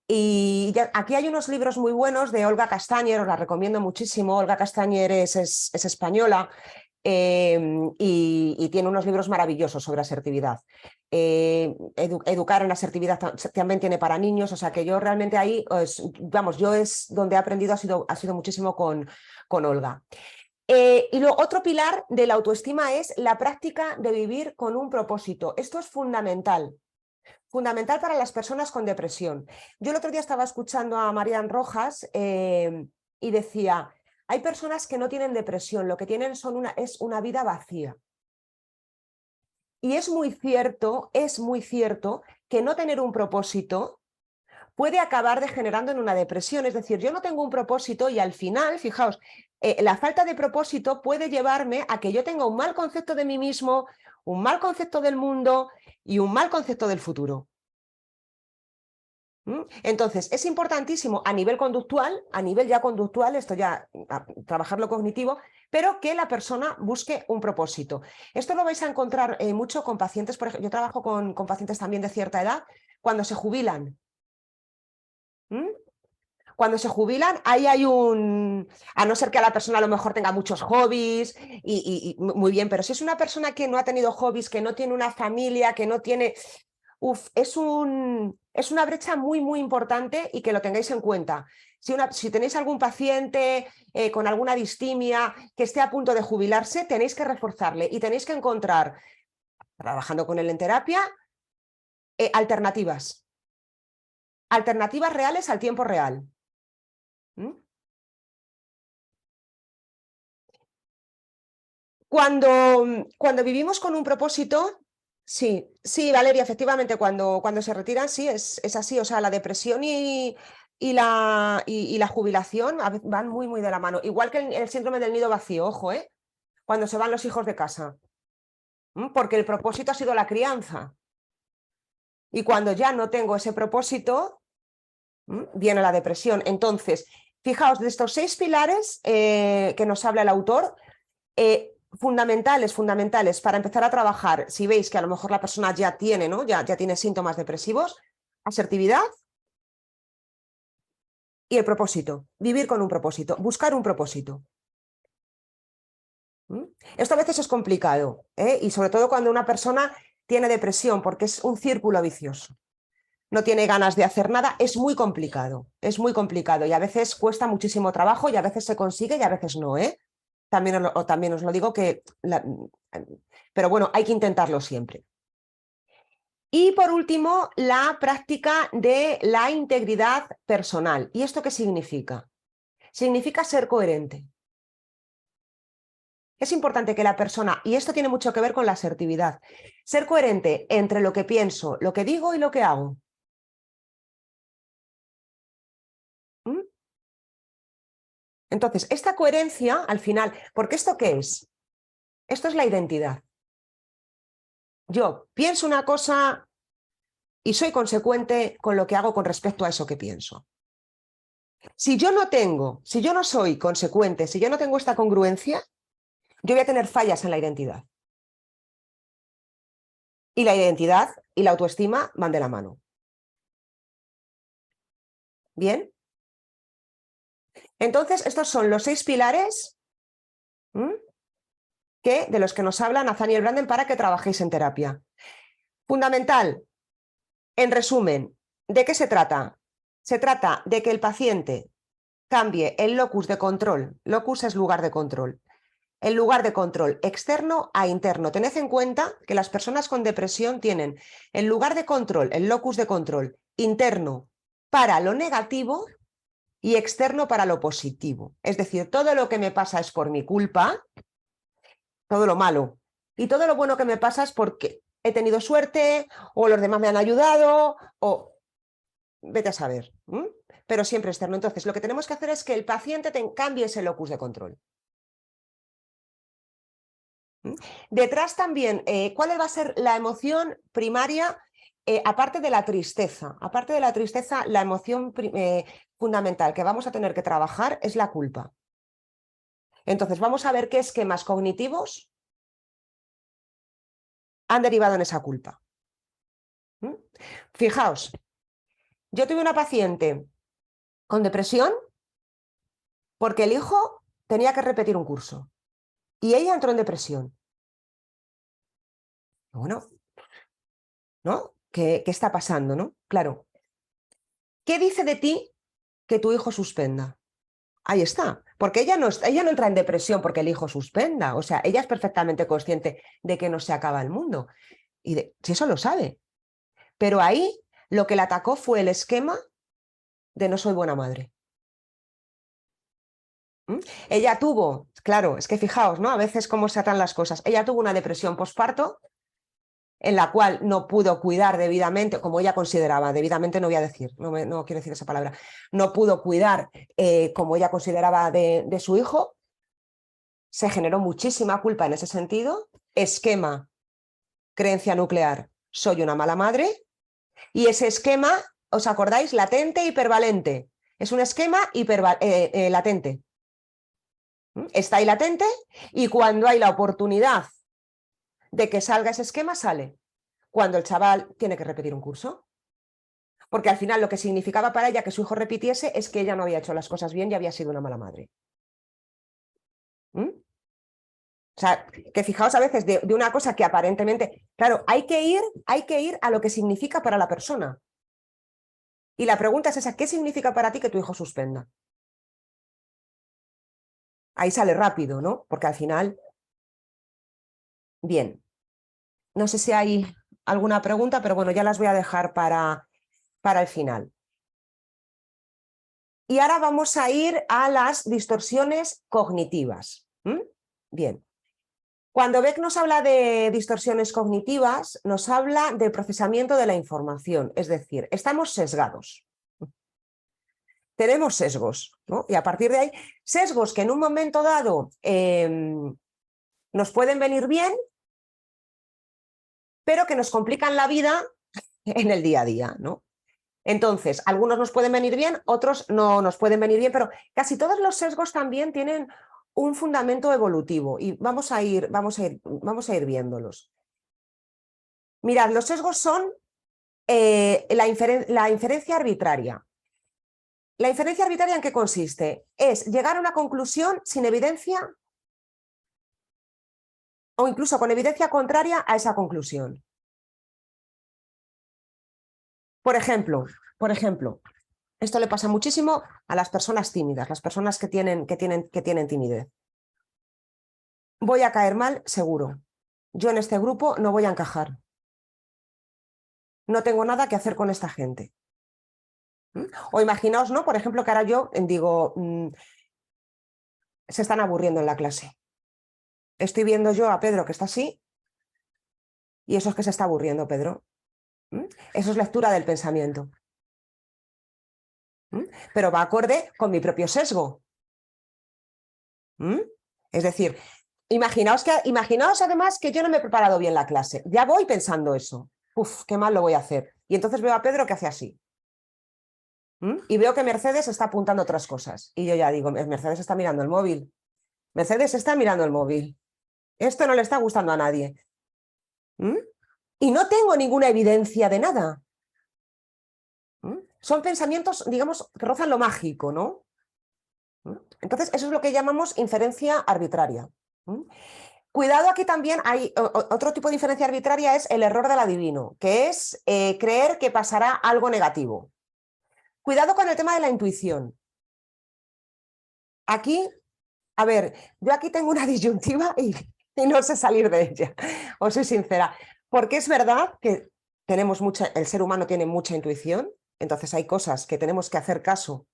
Y aquí hay unos libros muy buenos de Olga Castañer, os la recomiendo muchísimo. Olga Castañer es española. y tiene unos libros maravillosos sobre asertividad. Educar en asertividad también tiene para niños, o sea que yo realmente ahí, vamos, yo es donde he aprendido, ha sido muchísimo con Olga. Y luego otro pilar de la autoestima es la práctica de vivir con un propósito. Esto es fundamental. Fundamental para las personas con depresión. Yo el otro día estaba escuchando a Marian Rojas y decía, hay personas que no tienen depresión, lo que tienen es una vida vacía. Y es muy cierto que no tener un propósito puede acabar degenerando en una depresión. Es decir, yo no tengo un propósito y al final, fijaos, la falta de propósito puede llevarme a que yo tenga un mal concepto de mí mismo, un mal concepto del mundo y un mal concepto del futuro. Entonces, es importantísimo a nivel ya conductual, esto ya, trabajar lo cognitivo, pero que la persona busque un propósito. Esto lo vais a encontrar mucho con pacientes, por ejemplo, yo trabajo con pacientes también de cierta edad, cuando se jubilan. Cuando se jubilan, ahí hay a no ser que a la persona a lo mejor tenga muchos hobbies y muy bien, pero si es una persona que no ha tenido hobbies, que no tiene una familia, que no tiene... es una brecha muy, muy importante y que lo tengáis en cuenta. Si tenéis algún paciente con alguna distimia que esté a punto de jubilarse, tenéis que reforzarle y tenéis que encontrar, trabajando con él en terapia, alternativas. Alternativas reales al tiempo real. Cuando vivimos con un propósito, sí, Valeria, efectivamente, cuando se retiran, sí, es así. O sea, la depresión y la jubilación van muy, muy de la mano. Igual que el síndrome del nido vacío, ojo, cuando se van los hijos de casa. Porque el propósito ha sido la crianza. Y cuando ya no tengo ese propósito, viene la depresión. Entonces, fijaos, de estos 6 pilares que nos habla el autor, fundamentales para empezar a trabajar, si veis que a lo mejor la persona ya tiene, ¿no? ya tiene síntomas depresivos, asertividad y el propósito, vivir con un propósito, buscar un propósito. Esto a veces es complicado, y sobre todo cuando una persona tiene depresión, porque es un círculo vicioso. No tiene ganas de hacer nada, es muy complicado y a veces cuesta muchísimo trabajo y a veces se consigue y a veces no, También os lo digo pero bueno, hay que intentarlo siempre. Y por último, la práctica de la integridad personal. ¿Y esto qué significa? Significa ser coherente. Es importante que la persona, y esto tiene mucho que ver con la asertividad, ser coherente entre lo que pienso, lo que digo y lo que hago. Entonces, esta coherencia, al final, ¿porque esto qué es? Esto es la identidad. Yo pienso una cosa y soy consecuente con lo que hago con respecto a eso que pienso. Si yo no soy consecuente, si yo no tengo esta congruencia, yo voy a tener fallas en la identidad. Y la identidad y la autoestima van de la mano. ¿Bien? Entonces, estos son los 6 pilares de los que nos habla Nathaniel Branden para que trabajéis en terapia. Fundamental, en resumen, ¿de qué se trata? Se trata de que el paciente cambie el locus de control. Locus es lugar de control. El lugar de control externo a interno. Tened en cuenta que las personas con depresión tienen el lugar de control, el locus de control interno para lo negativo y externo para lo positivo. Es decir, todo lo que me pasa es por mi culpa, todo lo malo. Y todo lo bueno que me pasa es porque he tenido suerte o los demás me han ayudado o vete a saber. Pero siempre externo. Entonces, lo que tenemos que hacer es que el paciente cambie ese locus de control. Detrás también, ¿cuál va a ser la emoción primaria? Aparte de la tristeza, la emoción fundamental que vamos a tener que trabajar es la culpa. Entonces, vamos a ver qué esquemas cognitivos han derivado en esa culpa. Fijaos, yo tuve una paciente con depresión porque el hijo tenía que repetir un curso. Y ella entró en depresión. Bueno, ¿no? ¿Qué está pasando, no? Claro. ¿Qué dice de ti que tu hijo suspenda? Ahí está, porque ella no entra en depresión porque el hijo suspenda, o sea, ella es perfectamente consciente de que no se acaba el mundo, si eso lo sabe, pero ahí lo que le atacó fue el esquema de no soy buena madre. ¿Mm? Ella tuvo, claro, es que fijaos, ¿no? A veces cómo se atan las cosas, ella tuvo una depresión posparto en la cual no pudo cuidar debidamente, como ella consideraba, debidamente no voy a decir, no quiero decir esa palabra, no pudo cuidar como ella consideraba de su hijo, se generó muchísima culpa en ese sentido, esquema, creencia nuclear, soy una mala madre, y ese esquema, ¿os acordáis? Latente, hipervalente, es un esquema latente. Está ahí latente y cuando hay la oportunidad de que salga ese esquema, sale. Cuando el chaval tiene que repetir un curso. Porque al final lo que significaba para ella que su hijo repitiese es que ella no había hecho las cosas bien y había sido una mala madre. ¿Mm? O sea, que fijaos a veces de una cosa que aparentemente, claro, hay que ir a lo que significa para la persona. Y la pregunta es esa, ¿qué significa para ti que tu hijo suspenda? Ahí sale rápido, ¿no? Porque al final, bien, no sé si hay alguna pregunta, pero bueno, ya las voy a dejar para el final. Y ahora vamos a ir a las distorsiones cognitivas. Bien. Cuando Beck nos habla de distorsiones cognitivas, nos habla del procesamiento de la información, es decir, estamos sesgados. Tenemos sesgos, ¿no? Y a partir de ahí, sesgos que en un momento dado nos pueden venir bien, pero que nos complican la vida en el día a día, ¿no? Entonces, algunos nos pueden venir bien, otros no nos pueden venir bien, pero casi todos los sesgos también tienen un fundamento evolutivo y vamos a ir viéndolos. Mirad, los sesgos son la inferencia arbitraria. ¿La inferencia arbitraria en qué consiste? Es llegar a una conclusión sin evidencia o incluso con evidencia contraria a esa conclusión. Por ejemplo, esto le pasa muchísimo a las personas tímidas, las personas que tienen timidez. Voy a caer mal, seguro. Yo en este grupo no voy a encajar. No tengo nada que hacer con esta gente. O imaginaos, ¿no? Por ejemplo, que ahora yo digo, se están aburriendo en la clase. Estoy viendo yo a Pedro que está así y eso es que se está aburriendo, Pedro. Eso es lectura del pensamiento. Pero va acorde con mi propio sesgo. Es decir, imaginaos además que yo no me he preparado bien la clase. Ya voy pensando eso. Uf, qué mal lo voy a hacer. Y entonces veo a Pedro que hace así. Y veo que Mercedes está apuntando otras cosas. Y yo ya digo, Mercedes está mirando el móvil. Mercedes está mirando el móvil. Esto no le está gustando a nadie. Y no tengo ninguna evidencia de nada. Son pensamientos, digamos, que rozan lo mágico, ¿no? Entonces, eso es lo que llamamos inferencia arbitraria. Cuidado, aquí también hay otro tipo de inferencia arbitraria, es el error del adivino, que es creer que pasará algo negativo. Cuidado con el tema de la intuición. Aquí, a ver, yo aquí tengo una disyuntiva y no sé salir de ella, os soy sincera, porque es verdad que el ser humano tiene mucha intuición, entonces hay cosas que tenemos que hacer caso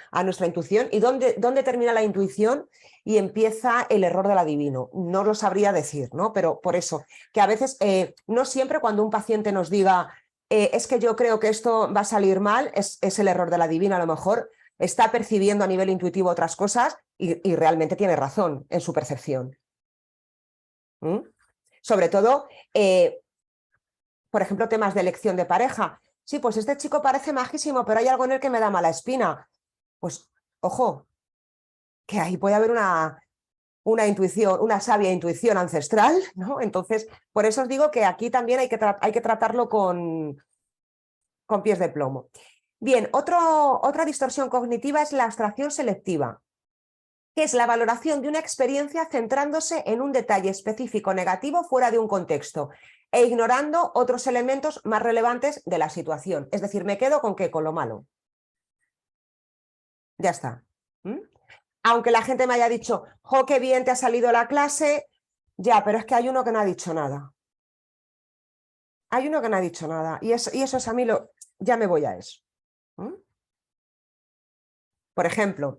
a nuestra intuición. ¿Y dónde termina la intuición y empieza el error del adivino? No lo sabría decir, ¿no? Pero por eso, que a veces, no siempre cuando un paciente nos diga es que yo creo que esto va a salir mal, es el error del adivino, a lo mejor está percibiendo a nivel intuitivo otras cosas y realmente tiene razón en su percepción. Sobre todo, por ejemplo, temas de elección de pareja. Sí, pues este chico parece majísimo, pero hay algo en él que me da mala espina. Pues, ojo, que ahí puede haber una intuición, una sabia intuición ancestral, ¿no? Entonces, por eso os digo que aquí también hay que tratarlo con pies de plomo. Bien, otra distorsión cognitiva es la abstracción selectiva. que es la valoración de una experiencia centrándose en un detalle específico negativo fuera de un contexto e ignorando otros elementos más relevantes de la situación. Es decir, me quedo con ¿qué? Con lo malo. Ya está. Aunque la gente me haya dicho, jo, qué bien te ha salido la clase, ya, pero es que hay uno que no ha dicho nada. Hay uno que no ha dicho nada y eso es a mí ya me voy a eso. Por ejemplo,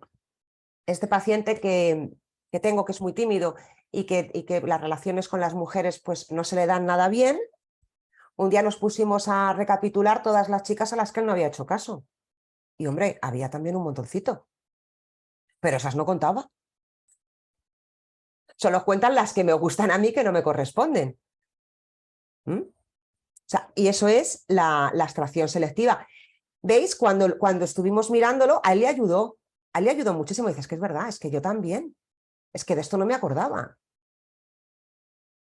este paciente que tengo que es muy tímido y que las relaciones con las mujeres pues no se le dan nada bien, un día nos pusimos a recapitular todas las chicas a las que él no había hecho caso. Y hombre, había también un montoncito, pero esas no contaba. Solo cuentan las que me gustan a mí que no me corresponden. O sea, y eso es la abstracción selectiva. ¿Veis? Cuando estuvimos mirándolo, a él le ayudó muchísimo. Y dices, que es verdad, es que yo también. Es que de esto no me acordaba.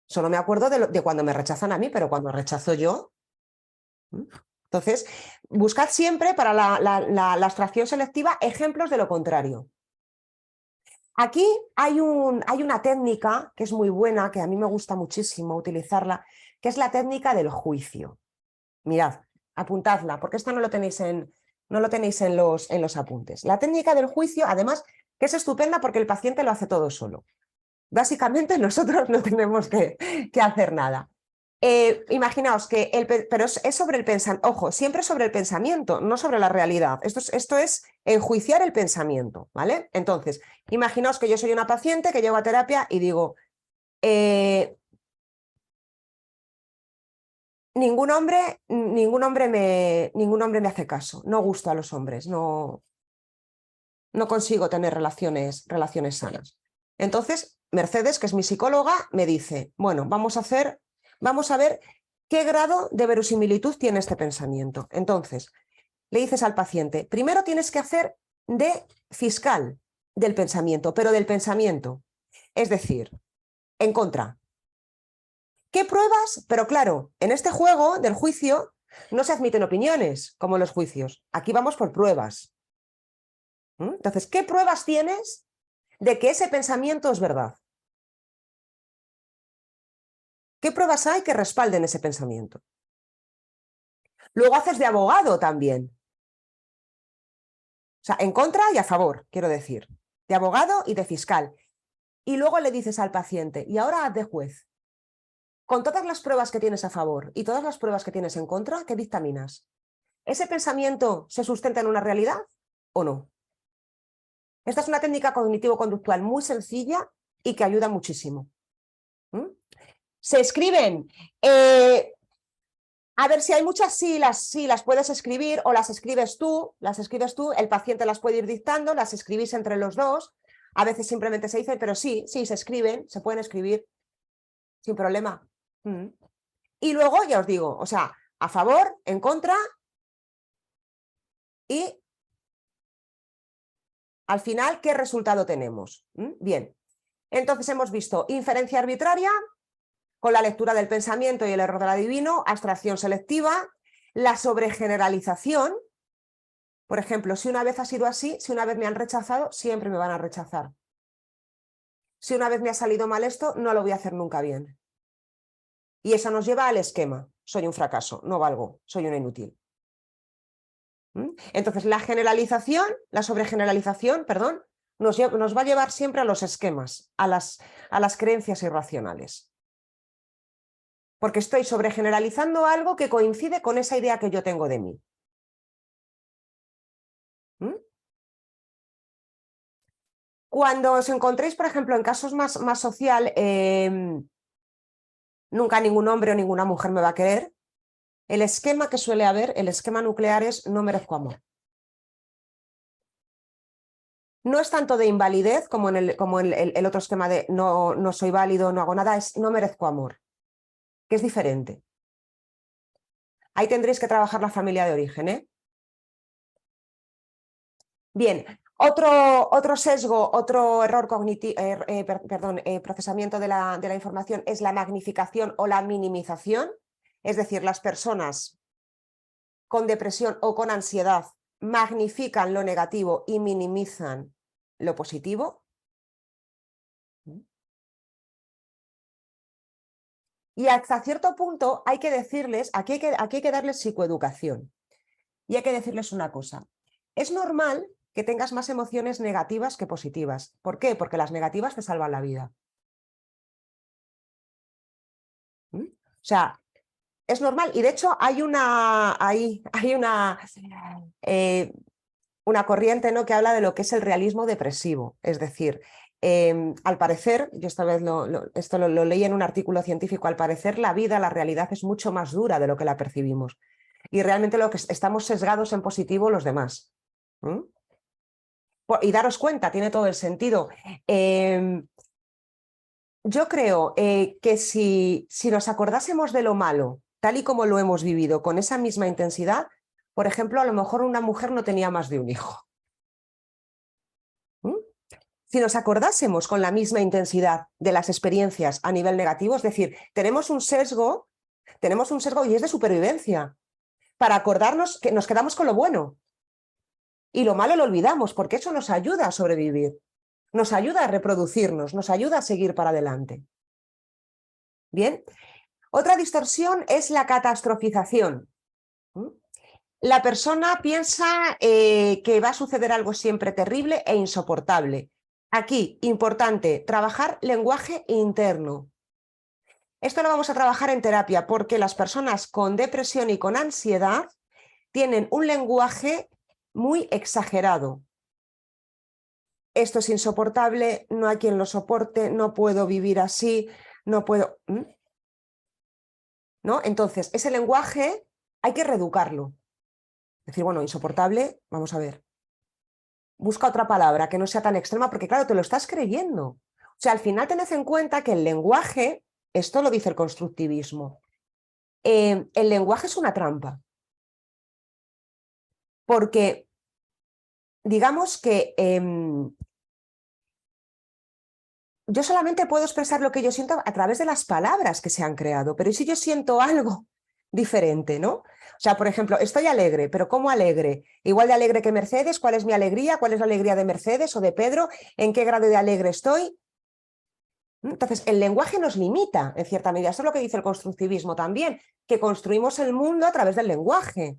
Solo me acuerdo de cuando me rechazan a mí, pero cuando rechazo yo. Entonces, buscad siempre para la abstracción selectiva ejemplos de lo contrario. Aquí hay una técnica que es muy buena, que a mí me gusta muchísimo utilizarla, que es la técnica del juicio. Mirad, apuntadla, porque esta no lo tenéis en los apuntes. La técnica del juicio, además, que es estupenda porque el paciente lo hace todo solo. Básicamente nosotros no tenemos que hacer nada. Imaginaos que, pero es sobre el pensamiento, ojo, siempre sobre el pensamiento, no sobre la realidad. Esto es enjuiciar el pensamiento, ¿vale? Entonces, imaginaos que yo soy una paciente que llego a terapia y digo, ningún hombre me hace caso, no gusto a los hombres, no consigo tener relaciones sanas. Entonces, Mercedes, que es mi psicóloga, me dice, bueno, vamos a ver qué grado de verosimilitud tiene este pensamiento. Entonces, le dices al paciente, primero tienes que hacer de fiscal del pensamiento, pero del pensamiento. Es decir, en contra. ¿Qué pruebas? Pero claro, en este juego del juicio no se admiten opiniones, como en los juicios. Aquí vamos por pruebas. Entonces, ¿qué pruebas tienes de que ese pensamiento es verdad? ¿Qué pruebas hay que respalden ese pensamiento? Luego haces de abogado también. O sea, en contra y a favor, quiero decir. De abogado y de fiscal. Y luego le dices al paciente, y ahora haz de juez. Con todas las pruebas que tienes a favor y todas las pruebas que tienes en contra, ¿qué dictaminas? ¿Ese pensamiento se sustenta en una realidad o no? Esta es una técnica cognitivo-conductual muy sencilla y que ayuda muchísimo. Se escriben, a ver, si hay muchas sí las puedes escribir o las escribes tú, el paciente las puede ir dictando, las escribís entre los dos, a veces simplemente se dice, pero sí, se escriben, se pueden escribir sin problema. Y luego, ya os digo, o sea, a favor, en contra y al final, ¿qué resultado tenemos? Bien, entonces hemos visto inferencia arbitraria con la lectura del pensamiento y el error del adivino, abstracción selectiva, la sobregeneralización. Por ejemplo, si una vez ha sido así, si una vez me han rechazado, siempre me van a rechazar. Si una vez me ha salido mal esto, no lo voy a hacer nunca bien. Y eso nos lleva al esquema. Soy un fracaso, no valgo, soy una inútil. Entonces, la sobregeneralización, perdón, nos va a llevar siempre a los esquemas, a las creencias irracionales. Porque estoy sobregeneralizando algo que coincide con esa idea que yo tengo de mí. Cuando os encontréis, por ejemplo, en casos más social, nunca ningún hombre o ninguna mujer me va a querer, el esquema que suele haber, el esquema nuclear es no merezco amor. No es tanto de invalidez como en el otro esquema de no soy válido, no hago nada, es no merezco amor, que es diferente. Ahí tendréis que trabajar la familia de origen, ¿eh? Bien, otro sesgo, otro error cognitivo, procesamiento de la información es la magnificación o la minimización. Es decir, las personas con depresión o con ansiedad magnifican lo negativo y minimizan lo positivo. Y hasta cierto punto hay que decirles, aquí hay que darles psicoeducación. Y hay que decirles una cosa. Es normal que tengas más emociones negativas que positivas. ¿Por qué? Porque las negativas te salvan la vida. ¿Mm? O sea, es normal. Y de hecho hay una corriente, ¿no?, que habla de lo que es el realismo depresivo. Es decir, al parecer, yo esta vez esto lo leí en un artículo científico, al parecer la vida, la realidad es mucho más dura de lo que la percibimos. Y realmente lo que estamos sesgados en positivo los demás. ¿Mm? Y daros cuenta, tiene todo el sentido. Yo creo que si nos acordásemos de lo malo, tal y como lo hemos vivido, con esa misma intensidad, por ejemplo, a lo mejor una mujer no tenía más de un hijo. ¿Mm? Si nos acordásemos con la misma intensidad de las experiencias a nivel negativo, es decir, tenemos un sesgo y es de supervivencia. Para acordarnos que nos quedamos con lo bueno y lo malo lo olvidamos, porque eso nos ayuda a sobrevivir, nos ayuda a reproducirnos, nos ayuda a seguir para adelante. Bien, otra distorsión es la catastrofización. La persona piensa que va a suceder algo siempre terrible e insoportable. Aquí, importante, trabajar lenguaje interno. Esto lo vamos a trabajar en terapia porque las personas con depresión y con ansiedad tienen un lenguaje muy exagerado. Esto es insoportable, no hay quien lo soporte, no puedo vivir así, no puedo... ¿No? Entonces, ese lenguaje hay que reeducarlo. Decir, bueno, insoportable, vamos a ver. Busca otra palabra que no sea tan extrema porque, claro, te lo estás creyendo. O sea, al final tened en cuenta que el lenguaje, esto lo dice el constructivismo, el lenguaje es una trampa. Porque, digamos que yo solamente puedo expresar lo que yo siento a través de las palabras que se han creado, pero ¿y si yo siento algo diferente, ¿no? O sea, por ejemplo, estoy alegre, pero ¿cómo alegre? Igual de alegre que Mercedes, ¿cuál es mi alegría? ¿Cuál es la alegría de Mercedes o de Pedro? ¿En qué grado de alegre estoy? Entonces, el lenguaje nos limita, en cierta medida. Eso es lo que dice el constructivismo también, que construimos el mundo a través del lenguaje.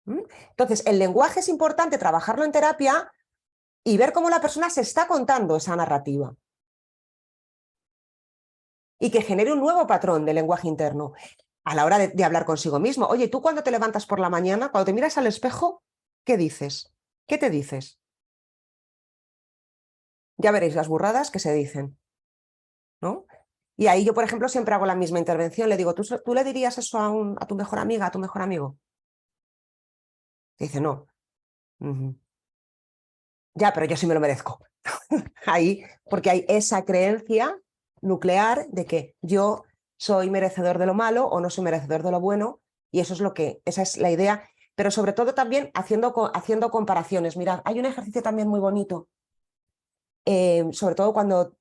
Entonces, el lenguaje es importante trabajarlo en terapia y ver cómo la persona se está contando esa narrativa. Y que genere un nuevo patrón de lenguaje interno a la hora de hablar consigo mismo. Oye, tú cuando te levantas por la mañana, cuando te miras al espejo, ¿qué dices? ¿Qué te dices? Ya veréis las burradas que se dicen, ¿no? Y ahí yo, por ejemplo, siempre hago la misma intervención. Le digo, ¿tú le dirías eso a tu mejor amiga, a tu mejor amigo? Dice, no. Ya, pero yo sí me lo merezco. Ahí, porque hay esa creencia nuclear de que yo soy merecedor de lo malo o no soy merecedor de lo bueno, y eso es esa es la idea, pero sobre todo también haciendo comparaciones. Mirad, hay un ejercicio también muy bonito, sobre todo cuando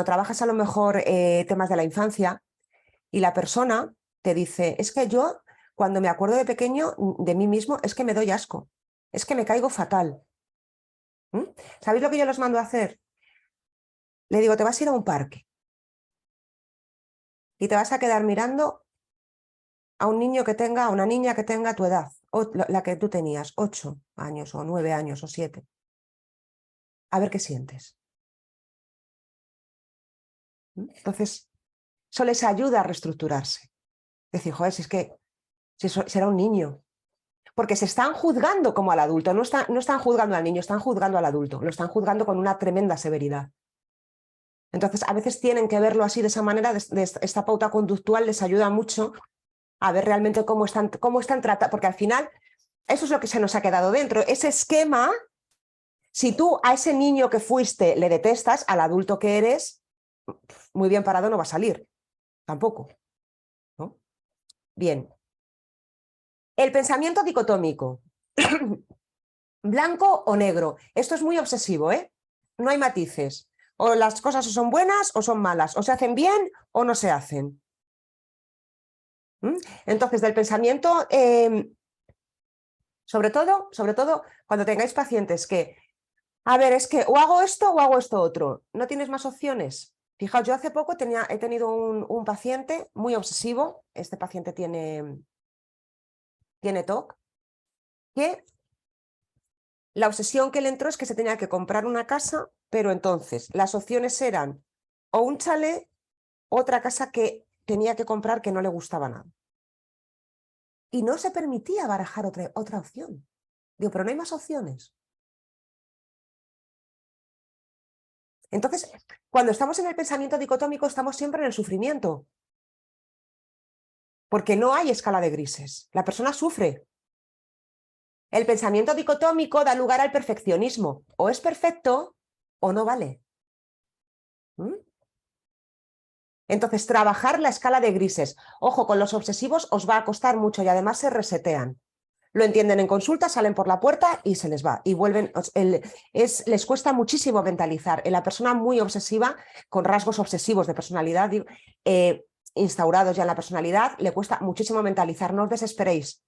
trabajas a lo mejor temas de la infancia y la persona te dice, es que yo cuando me acuerdo de pequeño de mí mismo es que me doy asco, es que me caigo fatal. ¿Sabéis lo que yo los mando a hacer? Le digo, te vas a ir a un parque y te vas a quedar mirando a un niño que tenga, a una niña que tenga tu edad, o la que tú tenías, 8 años o 9 años o 7. A ver qué sientes. Entonces, eso les ayuda a reestructurarse. Decir, joder, si es que será un niño. Porque se están juzgando como al adulto, no están juzgando al niño, están juzgando al adulto, lo están juzgando con una tremenda severidad. Entonces, a veces tienen que verlo así, de esa manera, esta pauta conductual les ayuda mucho a ver realmente cómo están tratados, porque al final eso es lo que se nos ha quedado dentro, ese esquema. Si tú a ese niño que fuiste le detestas, al adulto que eres, muy bien parado no va a salir, tampoco, ¿no? Bien. El pensamiento dicotómico, blanco o negro, esto es muy obsesivo, ¿eh? No hay matices, o las cosas o son buenas o son malas, o se hacen bien o no se hacen. Entonces, del pensamiento, sobre todo, cuando tengáis pacientes que, a ver, es que o hago esto otro, ¿no tienes más opciones? Fijaos, yo hace poco he tenido un paciente muy obsesivo, este paciente tiene TOC, que la obsesión que le entró es que se tenía que comprar una casa, pero entonces las opciones eran o un chalet, otra casa que tenía que comprar que no le gustaba nada. Y no se permitía barajar otra opción. Digo, pero no hay más opciones. Entonces, cuando estamos en el pensamiento dicotómico, estamos siempre en el sufrimiento. Porque no hay escala de grises. La persona sufre. El pensamiento dicotómico da lugar al perfeccionismo. O es perfecto o no vale. ¿Mm? Entonces, trabajar la escala de grises. Ojo, con los obsesivos os va a costar mucho y además se resetean. Lo entienden en consulta, salen por la puerta y se les va. Y vuelven. Les cuesta muchísimo mentalizar. En la persona muy obsesiva, con rasgos obsesivos de personalidad instaurados ya en la personalidad, le cuesta muchísimo mentalizar. No os desesperéis,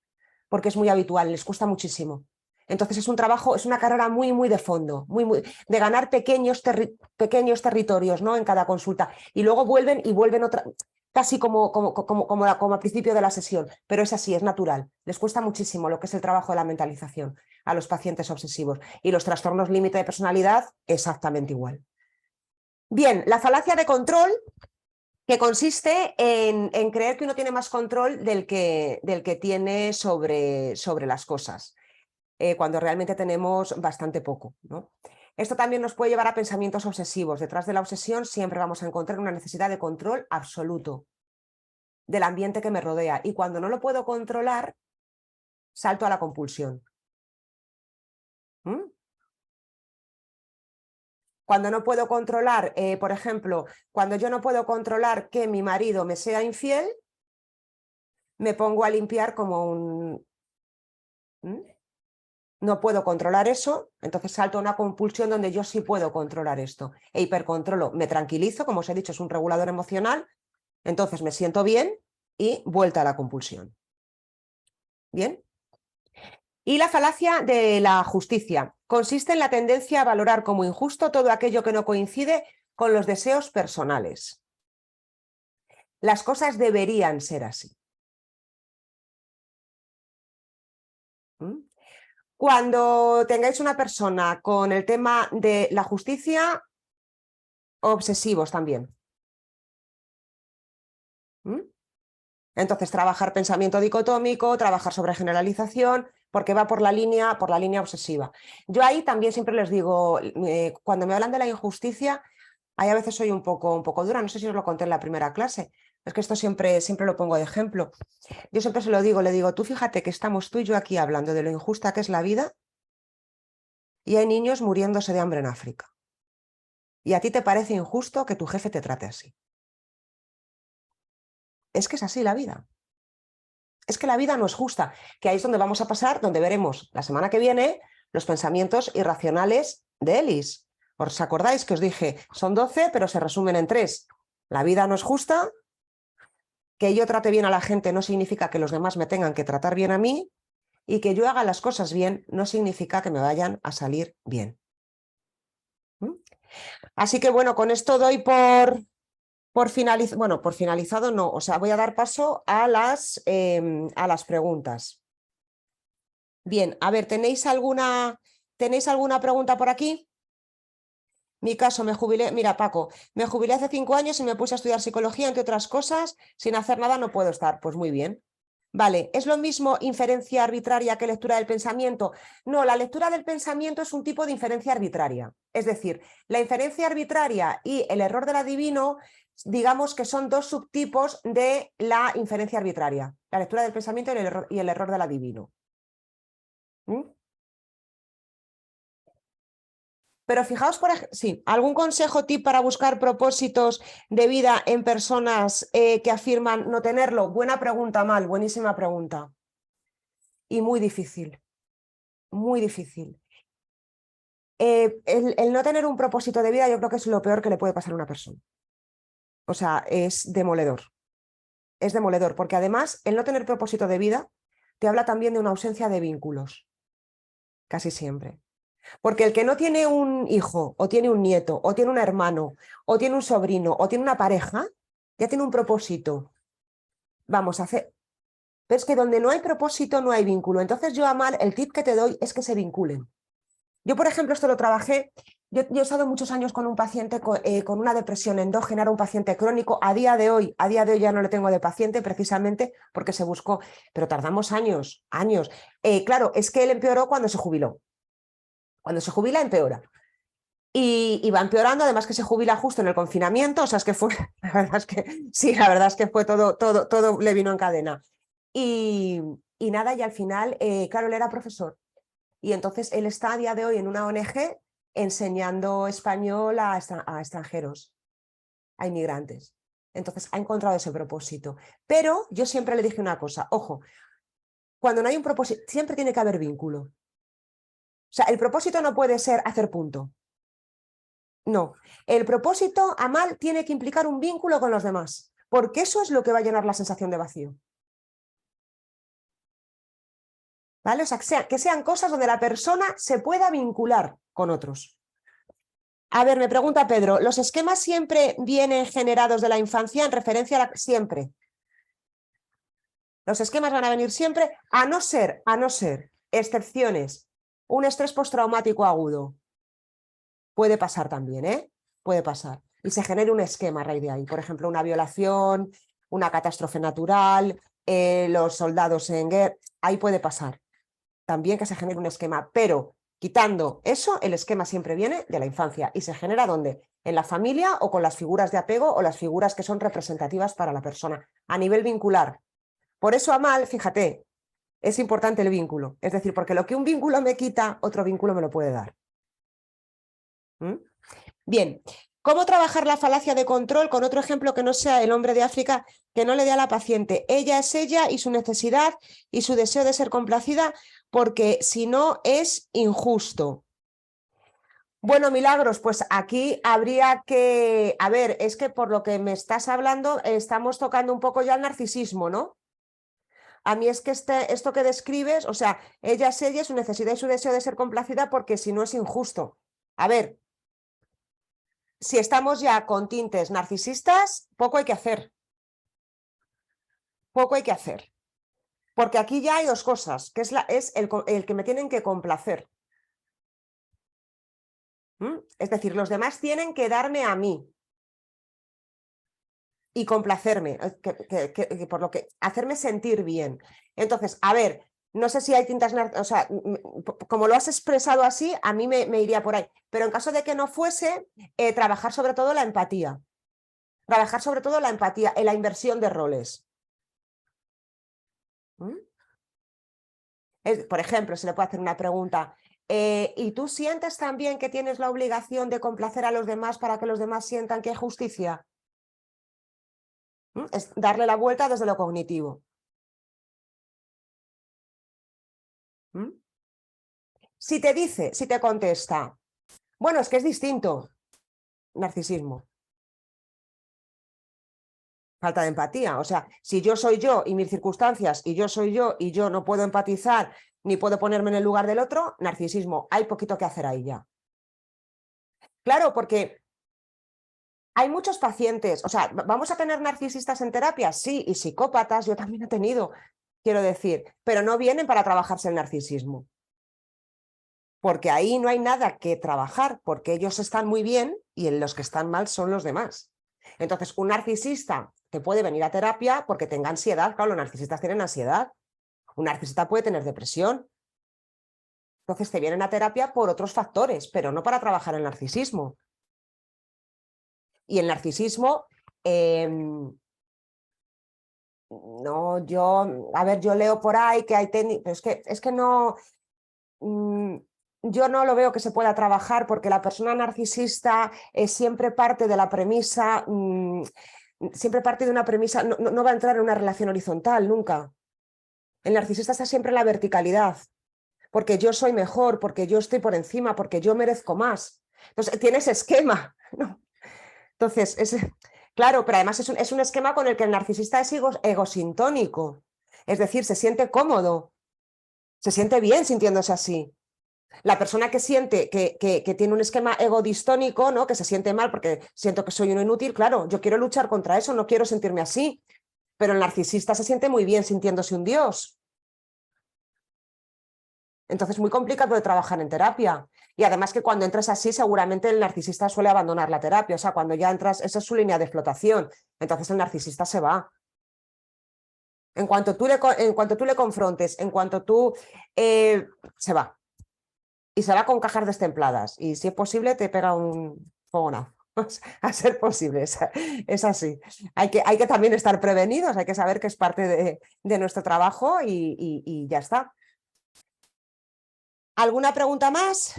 porque es muy habitual, les cuesta muchísimo. Entonces es un trabajo, es una carrera muy, muy de fondo, de ganar pequeños territorios, ¿no? En cada consulta. Y luego vuelven otra, casi como al principio de la sesión. Pero es así, es natural. Les cuesta muchísimo lo que es el trabajo de la mentalización a los pacientes obsesivos. Y los trastornos límite de personalidad, exactamente igual. Bien, la falacia de control, que consiste en creer que uno tiene más control del que tiene sobre las cosas. Cuando realmente tenemos bastante poco, ¿no? Esto también nos puede llevar a pensamientos obsesivos. Detrás de la obsesión siempre vamos a encontrar una necesidad de control absoluto del ambiente que me rodea. Y cuando no lo puedo controlar, salto a la compulsión. ¿Mm? Cuando no puedo controlar, por ejemplo, cuando yo no puedo controlar que mi marido me sea infiel, me pongo a limpiar como un... ¿Mm? No puedo controlar eso, entonces salto a una compulsión donde yo sí puedo controlar esto. E hipercontrolo, me tranquilizo, como os he dicho, es un regulador emocional, entonces me siento bien y vuelta a la compulsión. ¿Bien? Y la falacia de la justicia consiste en la tendencia a valorar como injusto todo aquello que no coincide con los deseos personales. Las cosas deberían ser así. ¿Mm? Cuando tengáis una persona con el tema de la justicia, obsesivos también. ¿Mm? Entonces, trabajar pensamiento dicotómico, trabajar sobre generalización, porque va por la línea obsesiva. Yo ahí también siempre les digo, cuando me hablan de la injusticia, ahí a veces soy un poco dura, no sé si os lo conté en la primera clase, es que esto siempre lo pongo de ejemplo. Yo siempre se lo digo, le digo, tú fíjate que estamos tú y yo aquí hablando de lo injusta que es la vida y hay niños muriéndose de hambre en África. Y a ti te parece injusto que tu jefe te trate así. Es que es así la vida. Es que la vida no es justa, que ahí es donde vamos a pasar, donde veremos la semana que viene los pensamientos irracionales de Ellis. ¿Os acordáis que os dije? Son 12, pero se resumen en 3. La vida no es justa, que yo trate bien a la gente no significa que los demás me tengan que tratar bien a mí, y que yo haga las cosas bien no significa que me vayan a salir bien. ¿Mm? Así que bueno, con esto doy por finalizado no, o sea, voy a dar paso a las preguntas. Bien, a ver, ¿tenéis alguna pregunta por aquí? Mi caso, me jubilé, mira Paco, me jubilé hace 5 años y me puse a estudiar psicología, entre otras cosas, sin hacer nada no puedo estar. Pues muy bien. Vale, ¿es lo mismo inferencia arbitraria que lectura del pensamiento? No, la lectura del pensamiento es un tipo de inferencia arbitraria. Es decir, la inferencia arbitraria y el error del adivino, digamos que son dos subtipos de la inferencia arbitraria. La lectura del pensamiento y el error del adivino. ¿Mm? Pero fijaos, sí, ¿algún consejo, tip para buscar propósitos de vida en personas que afirman no tenerlo? Buena pregunta, Mal, buenísima pregunta. Y muy difícil, muy difícil. El no tener un propósito de vida yo creo que es lo peor que le puede pasar a una persona. O sea, es demoledor. Es demoledor, porque además el no tener propósito de vida te habla también de una ausencia de vínculos, casi siempre. Porque el que no tiene un hijo, o tiene un nieto, o tiene un hermano, o tiene un sobrino, o tiene una pareja, ya tiene un propósito. Vamos a hacer... Pero es que donde no hay propósito no hay vínculo. Entonces yo, Amal, el tip que te doy es que se vinculen. Yo, por ejemplo, esto lo trabajé, yo he estado muchos años con un paciente con una depresión endógena, era un paciente crónico, a día de hoy ya no le tengo de paciente precisamente porque se buscó, pero tardamos años. Claro, es que él empeoró cuando se jubiló. Cuando se jubila, empeora. Y va empeorando, además que se jubila justo en el confinamiento, o sea, es que fue, la verdad es que sí, la verdad es que fue todo le vino en cadena. Y nada, y al final, claro, él era profesor. Y entonces él está a día de hoy en una ONG enseñando español a extranjeros, a inmigrantes. Entonces ha encontrado ese propósito. Pero yo siempre le dije una cosa, ojo, cuando no hay un propósito, siempre tiene que haber vínculo. O sea, el propósito no puede ser hacer punto. No, el propósito, Amal, tiene que implicar un vínculo con los demás, porque eso es lo que va a llenar la sensación de vacío. ¿Vale? O sea, que sean cosas donde la persona se pueda vincular con otros. A ver, me pregunta Pedro, ¿los esquemas siempre vienen generados de la infancia en referencia a la... Siempre. Los esquemas van a venir siempre, a no ser, excepciones, un estrés postraumático agudo. Puede pasar también, ¿eh? Puede pasar. Y se genere un esquema a raíz de ahí. Por ejemplo, una violación, una catástrofe natural, los soldados en guerra. Ahí puede pasar. También que se genere un esquema. Pero quitando eso, el esquema siempre viene de la infancia. ¿Y se genera dónde? En la familia o con las figuras de apego o las figuras que son representativas para la persona. A nivel vincular. Por eso, Amal, fíjate, es importante el vínculo. Es decir, porque lo que un vínculo me quita, otro vínculo me lo puede dar. ¿Mm? Bien, ¿cómo trabajar la falacia de control con otro ejemplo que no sea el hombre de África que no le dé a la paciente? Ella es ella y su necesidad y su deseo de ser complacida, porque si no es injusto. Bueno, Milagros, pues aquí habría que... A ver, es que por lo que me estás hablando estamos tocando un poco ya el narcisismo, ¿no? A mí es que esto que describes, o sea, ella es ella, su necesidad y su deseo de ser complacida, porque si no es injusto. A ver, si estamos ya con tintes narcisistas, poco hay que hacer. Poco hay que hacer. Porque aquí ya hay dos cosas, que es el que me tienen que complacer. Es decir, los demás tienen que darme a mí y complacerme, por lo que hacerme sentir bien. Entonces, a ver, no sé si hay tintas, o sea, como lo has expresado así, a mí me iría por ahí. Pero en caso de que no fuese, trabajar sobre todo la empatía. Trabajar sobre todo la empatía en la inversión de roles. Por ejemplo, se le puede hacer una pregunta. ¿Y tú sientes también que tienes la obligación de complacer a los demás para que los demás sientan que hay justicia? Es darle la vuelta desde lo cognitivo. Si te contesta, bueno, es que es distinto. Narcisismo. Falta de empatía. O sea, si yo soy yo y mis circunstancias y yo soy yo y yo no puedo empatizar ni puedo ponerme en el lugar del otro, narcisismo. Hay poquito que hacer ahí ya. Claro, porque hay muchos pacientes, o sea, ¿vamos a tener narcisistas en terapia? Sí, y psicópatas, yo también he tenido, quiero decir, pero no vienen para trabajarse el narcisismo. Porque ahí no hay nada que trabajar, porque ellos están muy bien y los que están mal son los demás. Entonces, un narcisista te puede venir a terapia porque tenga ansiedad. Claro, los narcisistas tienen ansiedad. Un narcisista puede tener depresión. Entonces, te vienen a terapia por otros factores, pero no para trabajar el narcisismo. Y el narcisismo, no, yo leo por ahí que hay técnicas, pero es que no, yo no lo veo que se pueda trabajar porque la persona narcisista siempre parte de la premisa, siempre parte de una premisa, no va a entrar en una relación horizontal nunca. El narcisista está siempre en la verticalidad, porque yo soy mejor, porque yo estoy por encima, porque yo merezco más. Entonces, tiene ese esquema, ¿no? Entonces, claro, pero además es un esquema con el que el narcisista es egosintónico, es decir, se siente cómodo, se siente bien sintiéndose así. La persona que siente que tiene un esquema egodistónico, ¿no? Que se siente mal porque siento que soy uno inútil, claro, yo quiero luchar contra eso, no quiero sentirme así. Pero el narcisista se siente muy bien sintiéndose un dios. Entonces es muy complicado de trabajar en terapia. Y además que cuando entras así, seguramente el narcisista suele abandonar la terapia. O sea, cuando ya entras, esa es su línea de flotación. Entonces el narcisista se va. En cuanto tú le confrontes, en cuanto tú se va. Y se va con cajas destempladas. Y si es posible, te pega un fogonazo. A ser posible, es así. Hay que también estar prevenidos, hay que saber que es parte de nuestro trabajo y ya está. ¿Alguna pregunta más?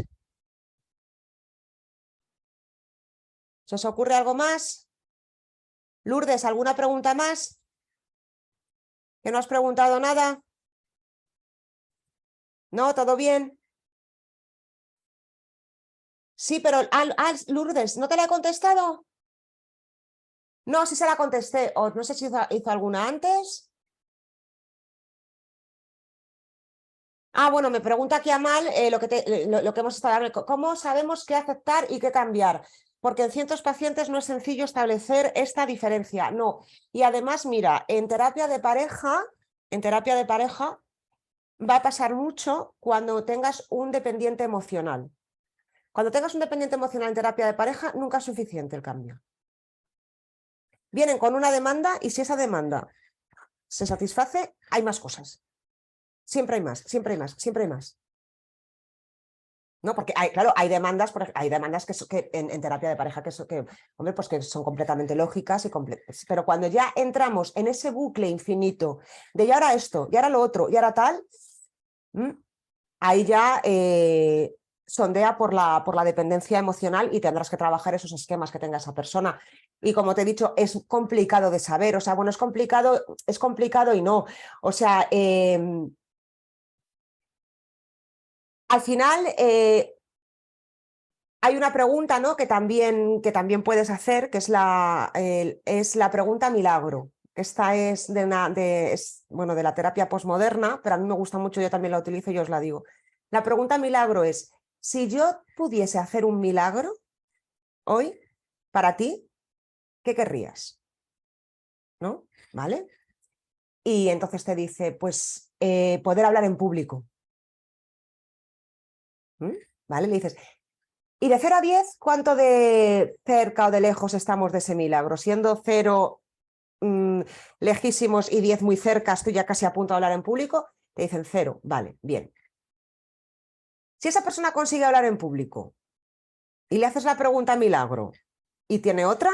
¿Se os ocurre algo más? Lourdes, ¿alguna pregunta más? ¿Que no has preguntado nada? ¿No? ¿Todo bien? Sí, pero Lourdes, ¿no te la he contestado? No, sí se la contesté. O no sé si hizo alguna antes. Ah, bueno, me pregunta aquí Amal lo que hemos estado hablando. ¿Cómo sabemos qué aceptar y qué cambiar? Porque en ciertos pacientes no es sencillo establecer esta diferencia. No. Y además, mira, en terapia de pareja va a pasar mucho cuando tengas un dependiente emocional. Cuando tengas un dependiente emocional en terapia de pareja, nunca es suficiente el cambio. Vienen con una demanda y si esa demanda se satisface, hay más cosas. Siempre hay más, siempre hay más, siempre hay más. ¿No? Porque claro, hay demandas que en terapia de pareja hombre, pues que son completamente lógicas, pero cuando ya entramos en ese bucle infinito de ya ahora esto, y ahora lo otro, y ahora tal, ahí ya sondea por la dependencia emocional y tendrás que trabajar esos esquemas que tenga esa persona. Y como te he dicho, es complicado de saber, o sea, bueno, es complicado y no. O sea, al final hay una pregunta, ¿no? que también puedes hacer, que es la pregunta milagro. Esta es de la terapia posmoderna, pero a mí me gusta mucho, yo también la utilizo y os la digo. La pregunta milagro es, si yo pudiese hacer un milagro hoy para ti, ¿qué querrías? ¿No? ¿Vale? Y entonces te dice, pues poder hablar en público. ¿Vale? Le dices, y de 0 a 10, ¿cuánto de cerca o de lejos estamos de ese milagro? Siendo 0 lejísimos y 10 muy cerca, estoy ya casi a punto de hablar en público, te dicen 0, vale, bien. Si esa persona consigue hablar en público y le haces la pregunta milagro y tiene otra,